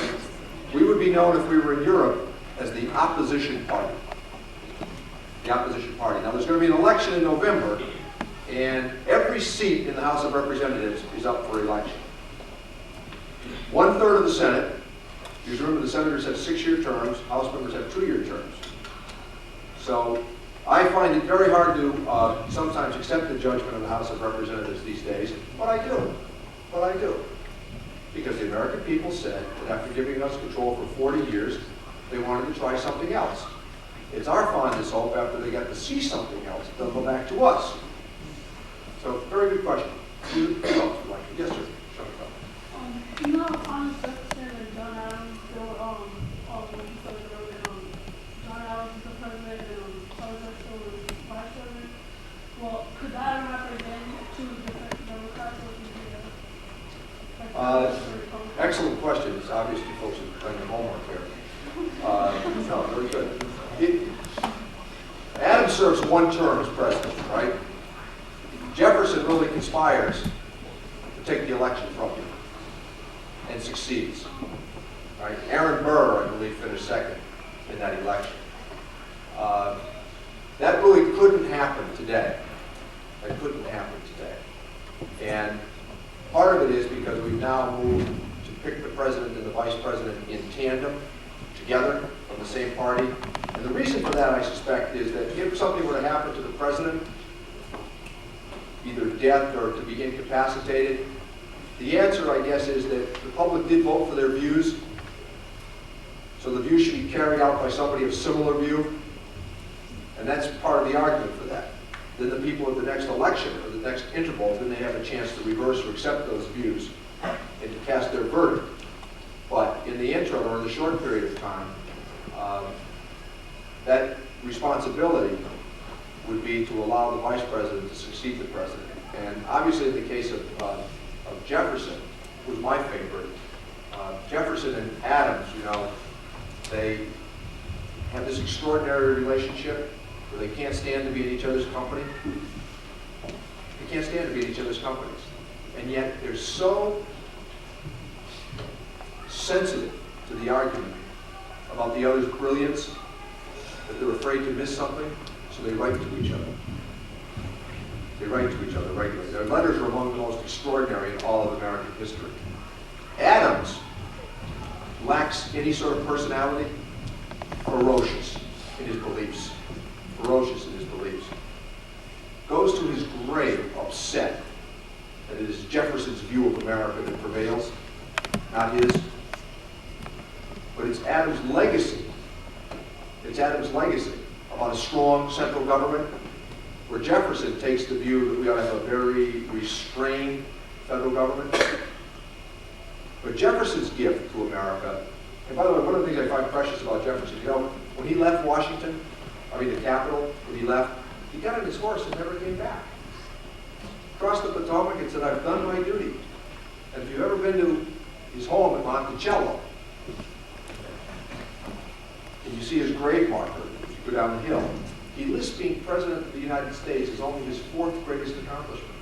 We would be known if we were in Europe as the opposition party. The opposition party. Now there's going to be an election in November, and every seat in the House of Representatives is up for election. 1/3 of the Senate, because remember the senators have 6-year terms, House members have 2-year terms. So I find it very hard to sometimes accept the judgment of the House of Representatives these days, but I do. But I do. Because the American people said that after giving us control for 40 years, they wanted to try something else. It's our fondest hope after they got to see something else, they'll go back to us. So, very good question. Who else would like to? Yes, sir. You know how Thomas Jefferson and John Adams, they were all when he started the road, John Adams was the president and Thomas Jefferson was vice president. Well, could that represent two different Democrats working together? Excellent question. It's obvious you folks have done your homework here. No, very good. Adams serves 1 term as president, right? Jefferson really conspires to take the election from you and succeeds. Right? Aaron Burr, I believe, finished second in that election. That really couldn't happen today. That couldn't happen today. And part of it is because we've now moved to pick the president and the vice president in tandem, together, from the same party. And the reason for that, I suspect, is that if something were to happen to the president, either death or to be incapacitated, the answer, I guess, is that the public did vote for their views, so the view should be carried out by somebody of similar view, and that's part of the argument for that. Then the people at the next election, or the next interval, then they have a chance to reverse or accept those views and to cast their verdict. But in the interim, or in the short period of time, that responsibility would be to allow the vice president to succeed the president. And obviously in the case of Jefferson, who was my favorite, Jefferson and Adams, you know, they have this extraordinary relationship where they can't stand to be in each other's company. They can't stand to be in each other's companies. And yet they're so sensitive to the argument about the other's brilliance that they're afraid to miss something, so they write to each other. They write to each other regularly. Their letters are among the most extraordinary in all of American history. Adams lacks any sort of personality, ferocious in his beliefs. Ferocious in his beliefs. Goes to his grave upset that it is Jefferson's view of America that prevails, not his. But it's Adams' legacy. It's Adams' legacy about a strong central government, where Jefferson takes the view that we ought to have a very restrained federal government. But Jefferson's gift to America, and by the way, one of the things I find precious about Jefferson, you know, when he left Washington, the Capitol, when he left, he got on his horse and never came back. Crossed the Potomac and said, I've done my duty. And if you've ever been to his home at Monticello, and you see his grave marker, if you go down the hill, he lists being president of the United States as only his 4th greatest accomplishment.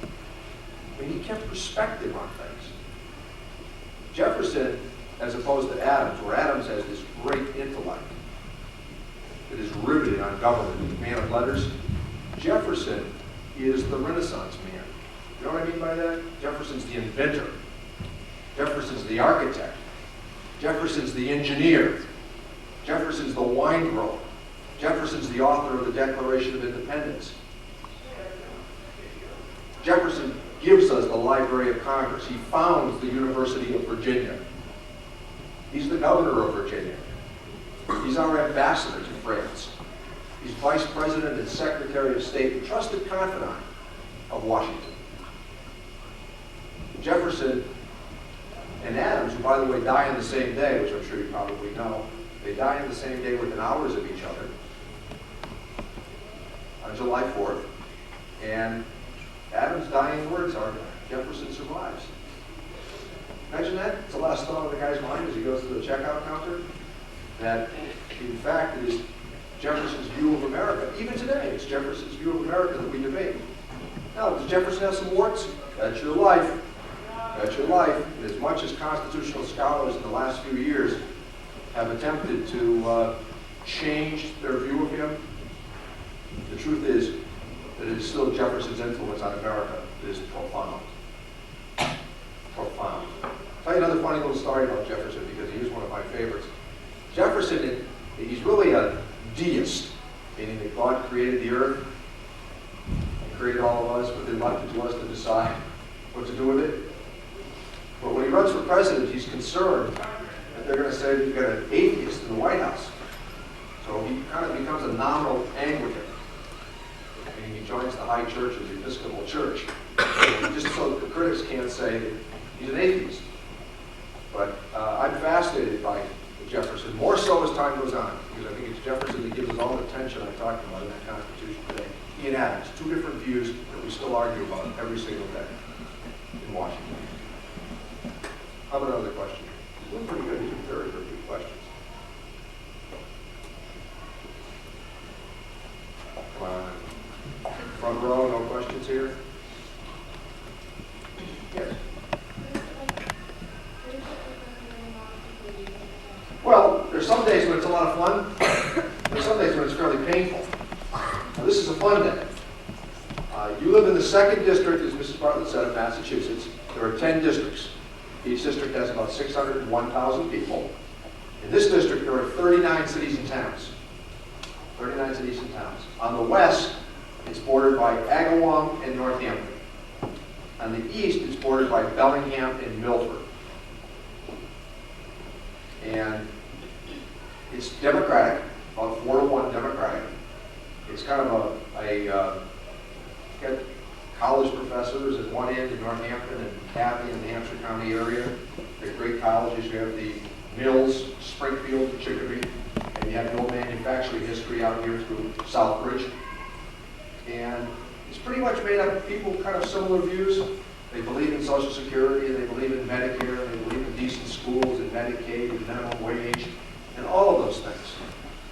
I mean, he kept perspective on things. Jefferson, as opposed to Adams, where Adams has this great intellect that is riveted on government, man of letters, Jefferson is the Renaissance man. You know what I mean by that? Jefferson's the inventor. Jefferson's the architect. Jefferson's the engineer. Jefferson's the wine grower. Jefferson's the author of the Declaration of Independence. Jefferson gives us the Library of Congress. He founds the University of Virginia. He's the governor of Virginia. He's our ambassador to France. He's vice president and secretary of state and trusted confidant of Washington. Jefferson and Adams, who by the way die on the same day, which I'm sure you probably know, they die on the same day within hours of each other, on July 4th, and Adams' dying words are, Jefferson survives. Imagine that. It's the last thought of the guy's mind as he goes to the checkout counter. That, in fact, it is Jefferson's view of America. Even today, it's Jefferson's view of America that we debate. Now, does Jefferson have some warts? That's your life. That's your life. And as much as constitutional scholars in the last few years have attempted to change their view of him, the truth is that it is still Jefferson's influence on America that is profound. Profound. I'll tell you another funny little story about Jefferson because he is one of my favorites. Jefferson, he's really a deist, meaning that God created the earth, and created all of us, but then left it to us to decide what to do with it. But when he runs for president, he's concerned that they're going to say that you've got an atheist in the White House. So he kind of becomes a nominal Anglican. And he joins the high church of the Episcopal Church. Just so the critics can't say that he's an atheist. But I'm fascinated by Jefferson, more so as time goes on, because I think it's Jefferson that gives us all the tension I talked about in that Constitution today. He and Adams, two different views that we still argue about every single day in Washington. How about another question? He's doing pretty good. These are very, very good questions. Come on. Front row, no questions here? Yes. Well, there's some days when it's a lot of fun. There's some days when it's fairly painful. Now, this is a fun day. You live in the 2nd district, as Mrs. Bartlett said, of Massachusetts. There are 10 districts. Each district has about 601,000 people. In this district, there are 39 cities and towns. 39 cities and towns. On the west, it's bordered by Agawam and Northampton. On the east, it's bordered by Bellingham and Milford. And it's Democratic, about 4-1 Democratic. It's kind of got college professors at one end in Northampton and Hadley in the Hampshire County area. They're great colleges. You have the Mills, Springfield, Chicopee, and you have the old manufacturing history out here through Southbridge. And it's pretty much made up of people kind of similar views. They believe in Social Security, and they believe in Medicare, and they believe in decent schools, and Medicaid, and minimum wage, and all of those things.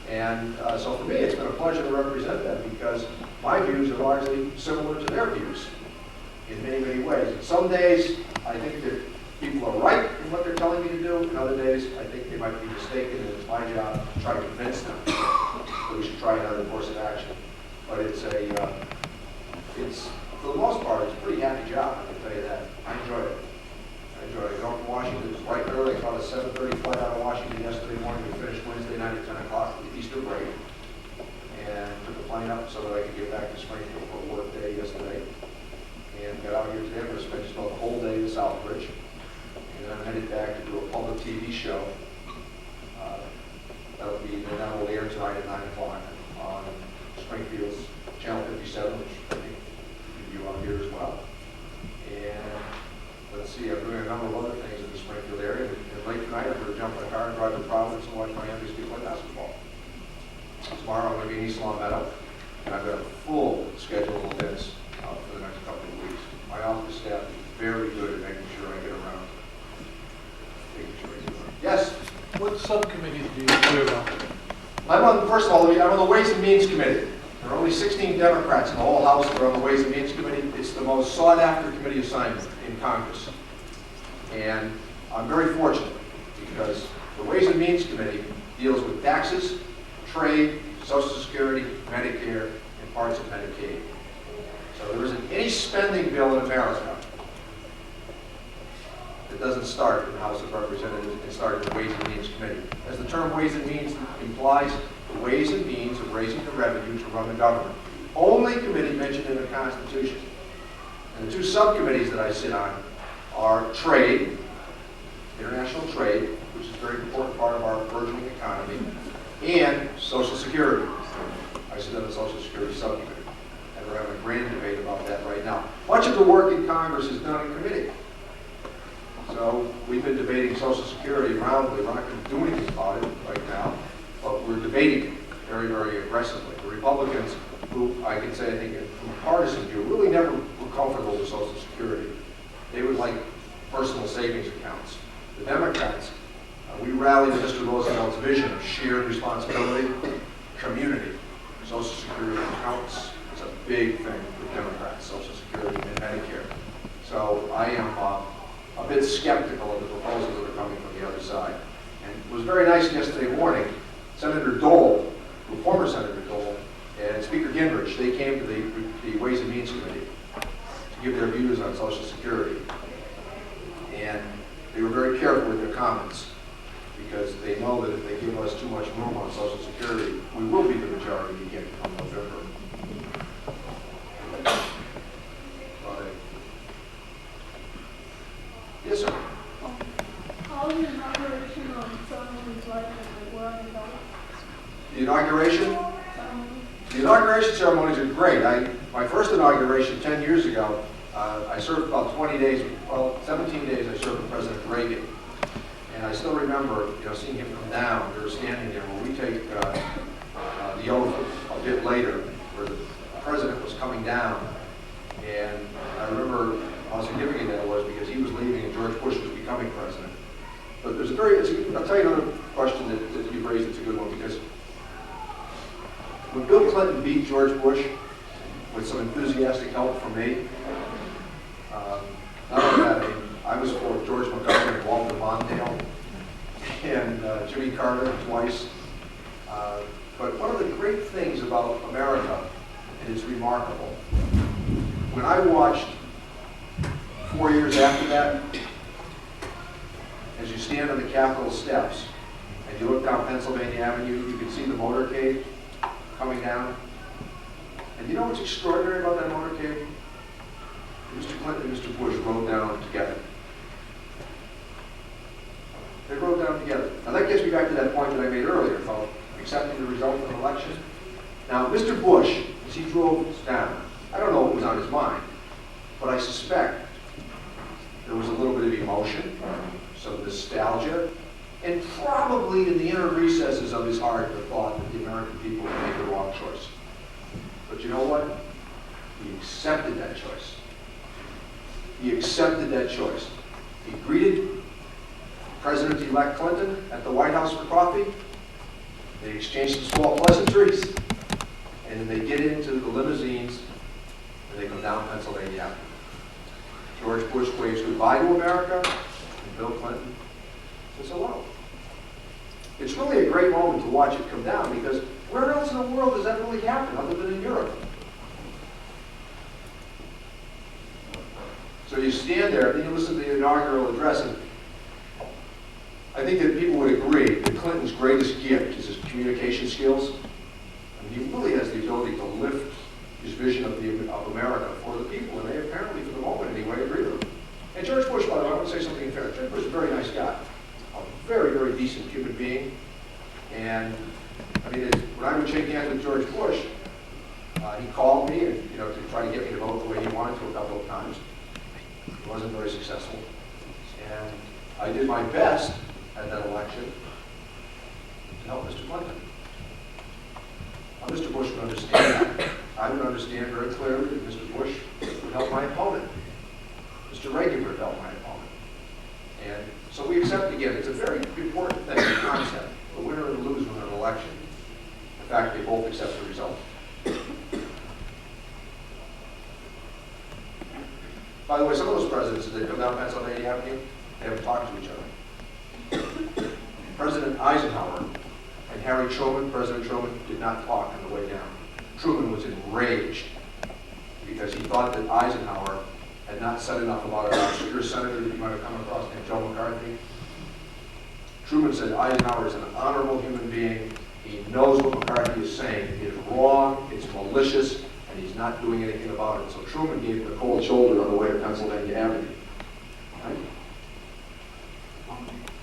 And so for me, it's been a pleasure to represent them because my views are largely similar to their views in many, many ways. And some days, I think that people are right in what they're telling me to do, and other days, I think they might be mistaken, and it's my job to try to convince them that we should try another course of action. But it's for the most part, it's a pretty happy job, I can tell you that. I enjoy it. I got from Washington bright and early. I caught a 7:30 flight out of Washington yesterday morning. We finished Wednesday night at 10 o'clock for the Easter break. And took the plane up so that I could get back to Springfield for a work day yesterday. And got out here today. I'm going to spend just about the whole day in Southbridge. And then I'm headed back to do a public TV show. That will air tonight at 9 o'clock on Springfield's Channel 57, which I think you out here as well. And let's see, I'm doing a number of other things in the Springfield area. And late tonight, I'm going to jump in a car and drive to Providence and watch my youngest people play basketball. Tomorrow, I'm going to be in East Long Meadow, and I've got a full schedule of events for the next couple of weeks. My office staff is very good at making sure I get around. Yes? What subcommittees do you serve on? First of all, I'm on the Ways and Means Committee. There are only 16 Democrats in the whole House that are on the Ways and Means Committee. It's the most sought-after committee assignment in Congress. And I'm very fortunate because the Ways and Means Committee deals with taxes, trade, Social Security, Medicare, and parts of Medicaid. So there isn't any spending bill in America It doesn't start in the House of Representatives, it starts in the Ways and Means Committee. As the term Ways and Means implies, the ways and means of raising the revenue to run the government. Only committee mentioned in the Constitution. And the two subcommittees that I sit on are trade, international trade, which is a very important part of our burgeoning economy, and Social Security. I sit on the Social Security subcommittee. And we're having a grand debate about that right now. Much of the work in Congress is done in committee. So we've been debating Social Security roundly. We're not going to do anything about it right now, but we're debating it very, very aggressively. The Republicans, who I can say, I think, from a partisan view, really never were comfortable with Social Security. They would like personal savings accounts. The Democrats, we rallied to Mr. Roosevelt's vision of shared responsibility, community. Social Security accounts is a big thing for Democrats, Social Security and Medicare. So I am a bit skeptical of the proposals that are coming from the other side. And it was very nice yesterday morning, Senator Dole, former Senator Dole, and Speaker Gingrich, they came to the Ways and Means Committee to give their views on Social Security. And they were very careful with their comments because they know that if they give us too much room on Social Security, we will be the majority again come November. Yes, sir. How was the inauguration ceremony like and where are they going? The inauguration? The inauguration ceremonies are great. My first inauguration 10 years ago, I served about 20 days, well, 17 days I served with President Reagan. And I still remember, seeing him come down. We were standing there when we take the oath a bit later, where the president was coming down. And I remember how significant that was because he was leaving and George Bush was becoming president. But there's I'll tell you another question that you've raised. It's a good one because when Bill Clinton beat George Bush with some enthusiastic help from me, not only that, I was for George McGovern and Walter Mondale and Jimmy Carter twice. But one of the great things about America, and it's remarkable, when I watched 4 years after that, as you stand on the Capitol steps and you look down Pennsylvania Avenue, you can see the motorcade coming down. And you know what's extraordinary about that motorcade? Mr. Clinton and Mr. Bush rode down together. They rode down together. Now that gets me back to that point that I made earlier about accepting the result of an election. Now Mr. Bush, as he drove down, I don't know what was on his mind, but I suspect there was a little bit of emotion, some nostalgia, and probably in the inner recesses of his heart the thought that the American people would make the wrong choice. But you know what? He accepted that choice. He accepted that choice. He greeted President-elect Clinton at the White House for coffee. They exchanged some small pleasantries, and then they get into the limousines and they go down Pennsylvania Avenue. George Bush waves goodbye to America, and Bill Clinton says hello. It's really a great moment to watch it come down because where else in the world does that really happen other than in Europe? So you stand there and you listen to the inaugural address, and I think that people would agree that Clinton's greatest gift is his communication skills. And he really has the ability to lift his vision of America for the people, and they apparently, for the moment anyway, agree with him. And George Bush, by the way, I want to say something fair. George Bush is a very nice guy, a very, very decent human being. And I mean, when I would shake hands with George Bush, he called me and to try to get me to vote the way he wanted to a couple of times. It wasn't very successful, and I did my best at that election to help Mr. Clinton. Now, Mr. Bush would understand that. I would understand very clearly that Mr. Bush would help my opponent. Mr. Reagan would help my opponent. And so we accept again, it's a very important thing, the concept, the winner and the loser in an election. In fact, they both accept the result. By the way, some of those presidents that come down Pennsylvania Avenue, they haven't talked to each other. President Eisenhower and Harry Truman, President Truman, did not talk on the way down. Truman was enraged because he thought that Eisenhower had not said enough about an obscure senator that you might have come across named Joe McCarthy. Truman said Eisenhower is an honorable human being. He knows what McCarthy is saying is wrong, it's malicious, and he's not doing anything about it. So Truman gave him the cold shoulder on the way to Pennsylvania Avenue. Right?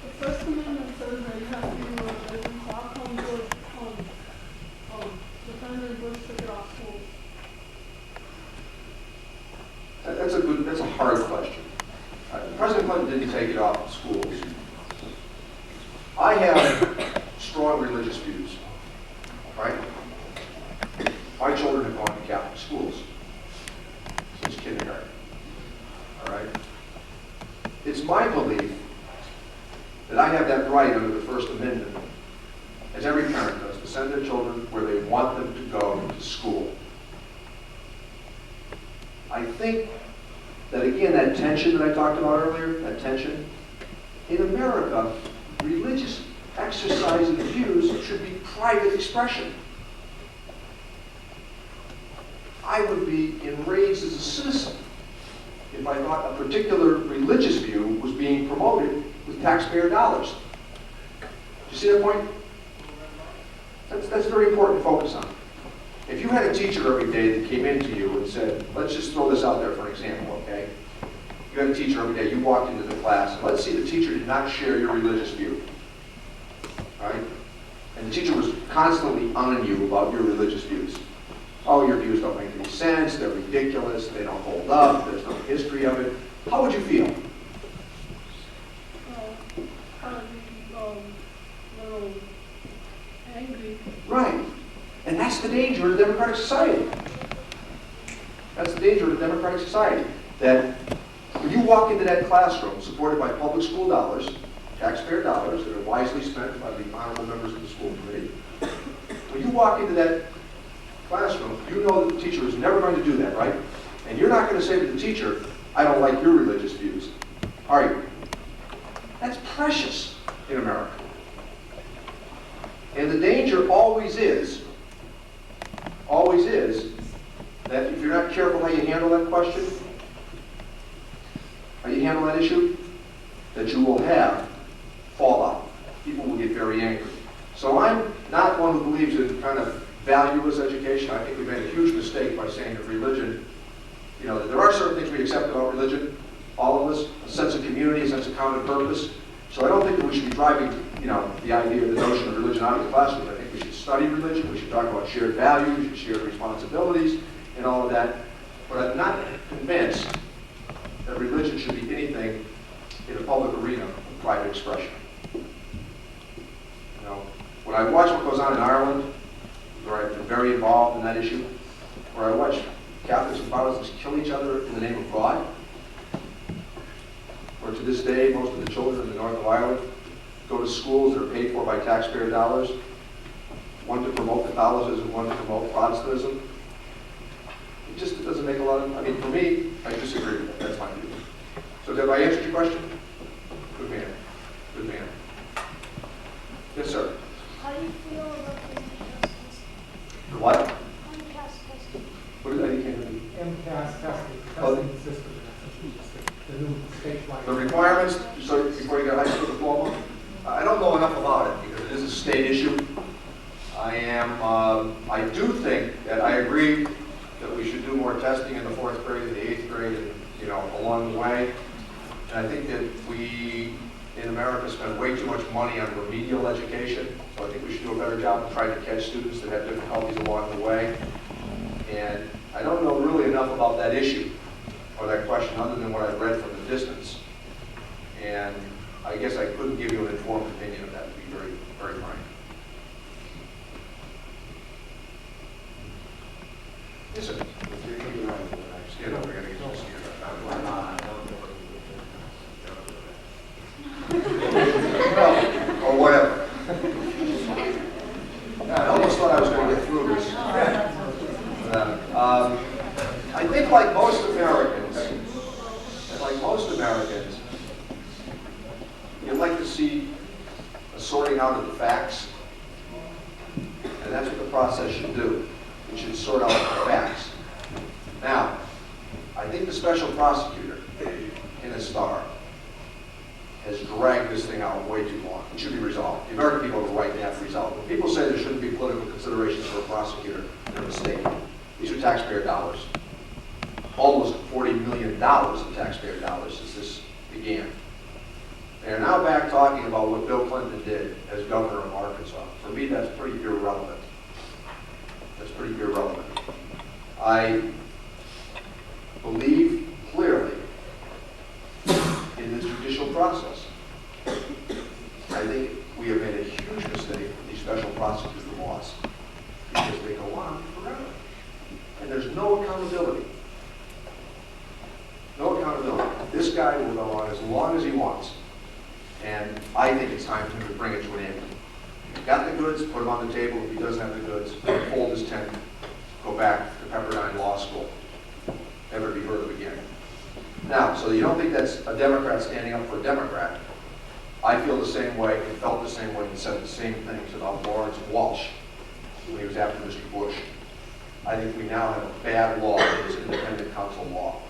The First Amendment says that you have to be religion. So how come Defendant Bush took it off schools? That's a hard question. President Clinton didn't take it off schools. I have strong religious views, right? My children have gone to Catholic schools since kindergarten, all right? It's my belief that I have that right under the First Amendment, as every parent does, to send their children where they want them to go to school. I think that, again, that tension that I talked about earlier, that tension, in America, religious exercise of views should be private expression. I would be enraged as a citizen if I thought a particular religious view was being promoted with taxpayer dollars. Do you see that point? That's very important to focus on. If you had a teacher every day that came into you and said, let's just throw this out there for an example, okay? You had a teacher every day, you walked into the class, and let's see the teacher did not share your religious view, right? And the teacher was constantly on you about your religious views. Oh, your views don't make any sense, they're ridiculous, they don't hold up, there's no history of it. How would you feel? Kind of be a little angry. Right. And that's the danger of a democratic society. That's the danger of a democratic society. That when you walk into that classroom supported by public school dollars, taxpayer dollars that are wisely spent by the honorable members of the school committee, when you walk into that classroom, you know that the teacher is never going to do that, right? And you're not going to say to the teacher, I don't like your religious views. Are you? That's precious in America. And the danger always is that if you're not careful how you handle that question, how you handle that issue, that you will have fallout. People will get very angry. So I'm not one who believes in kind of valueless education. I think we made a huge mistake by saying that religion, that there are certain things we accept about religion, all of us, a sense of community, a sense of common purpose. So I don't think that we should be driving, the idea, the notion of religion out of the classroom. I think we should study religion, we should talk about shared values, and shared responsibilities, and all of that. But I'm not convinced that religion should be anything in a public arena of private expression. When I watch what goes on in Ireland, where I've been very involved in that issue, where I watch Catholics and Protestants kill each other in the name of God, where to this day most of the children in the north of Ireland go to schools that are paid for by taxpayer dollars, one to promote Catholicism, one to promote Protestantism. It doesn't make a lot of, for me, I disagree with that. That's my view. So have I answered your question? Good man. Good man. Yes, sir. How do you feel about the injustice? The what? MCAS testing. What is that? You can't hear me. MCAS testing system. The new statewide. The requirements, so before you get a high school diploma, I don't know enough about it because it is a state issue. I do think that I agree that we should do more testing in the 4th grade and the 8th grade and, along the way. And I think that we, in America, spend way too much money on remedial education. So I think we should do a better job of trying to catch students that have difficulties along the way. And I don't know really enough about that issue or that question other than what I've read from the distance. And I guess I couldn't give you an informed opinion of that, to be very, very frank. Yes, sir. Stand up, we're going to get you to stand up. Well, or whatever. I almost thought I was going to get through this. I think like most Americans, you'd like to see a sorting out of the facts, and that's what the process should do. It should sort out the facts. Now, I think the special prosecutor in a star has dragged this thing out way too long. It should be resolved. The American people have a right to have it resolved. When people say there shouldn't be political considerations for a prosecutor, they're mistaken. These are taxpayer dollars. Almost $40 million in taxpayer dollars since this began. They are now back talking about what Bill Clinton did as governor of Arkansas. For me, that's pretty irrelevant. That's pretty irrelevant. I believe clearly in the judicial process. I think we have made a huge mistake with these special prosecutor laws because they go on forever. And there's no accountability. No accountability. This guy will go on as long as he wants. And I think it's time for him to bring it to an end. If he's got the goods, put them on the table. If he doesn't have the goods, fold his tent, go back to Pepperdine Law School. Never to be heard of again. Now, so you don't think that's a Democrat standing up for a Democrat. I feel the same way and felt the same way and said the same things about Lawrence Walsh when he was after Mr. Bush. I think we now have a bad law that is independent counsel law.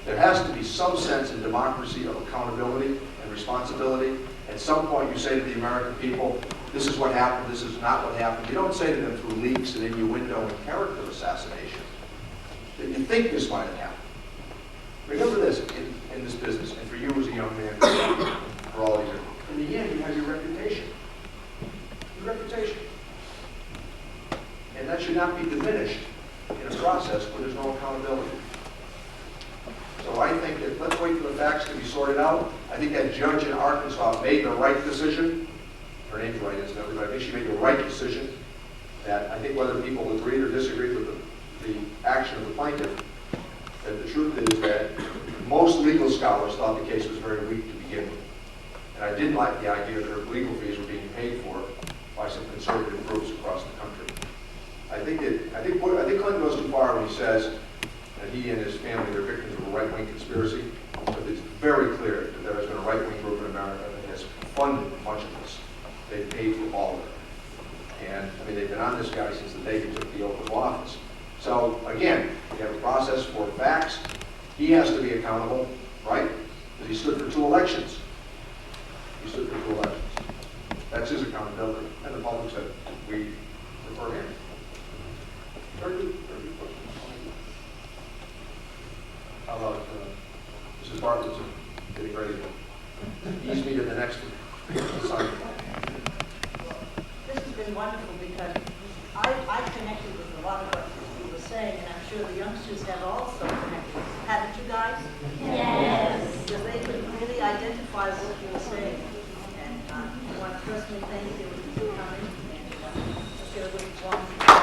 There has to be some sense in democracy of accountability and responsibility. At some point you say to the American people, this is what happened, this is not what happened. You don't say to them through leaks and innuendo and character assassination that you think this might have happened. Remember this in this business, and for you as a young man, for all these years. In the end, you have your reputation. Your reputation. And that should not be diminished in a process where there's no accountability. So I think that let's wait for the facts to be sorted out. I think that judge in Arkansas made the right decision. Her name's right, isn't it? But I think she made the right decision. That I think whether people agreed or disagreed with the action of the plaintiff, that the truth is that most legal scholars thought the case was very weak to begin with. And I didn't like the idea that her legal fees were being paid for by some conservative groups across the country. I think Clinton goes too far when he says that he and his family are victims of a right-wing conspiracy. But it's very clear that there has been a right-wing group in America that has funded much of this. They've paid for all of it. And I mean, they've been on this guy since the day he took the oath of office. So again, we have a process for facts. He has to be accountable, right? Because he stood for 2 elections. He stood for 2 elections. That's his accountability. And the public said, we prefer him. Very good. Very good question. How about Mrs. Bartlett getting ready to ease me to the next assignment? This has been wonderful because I connected with a lot of what you were saying, and I'm sure the youngsters have also connected. Haven't you guys? Yes. Because they could really identify what you were saying. And I want to personally thank you for coming and share with us.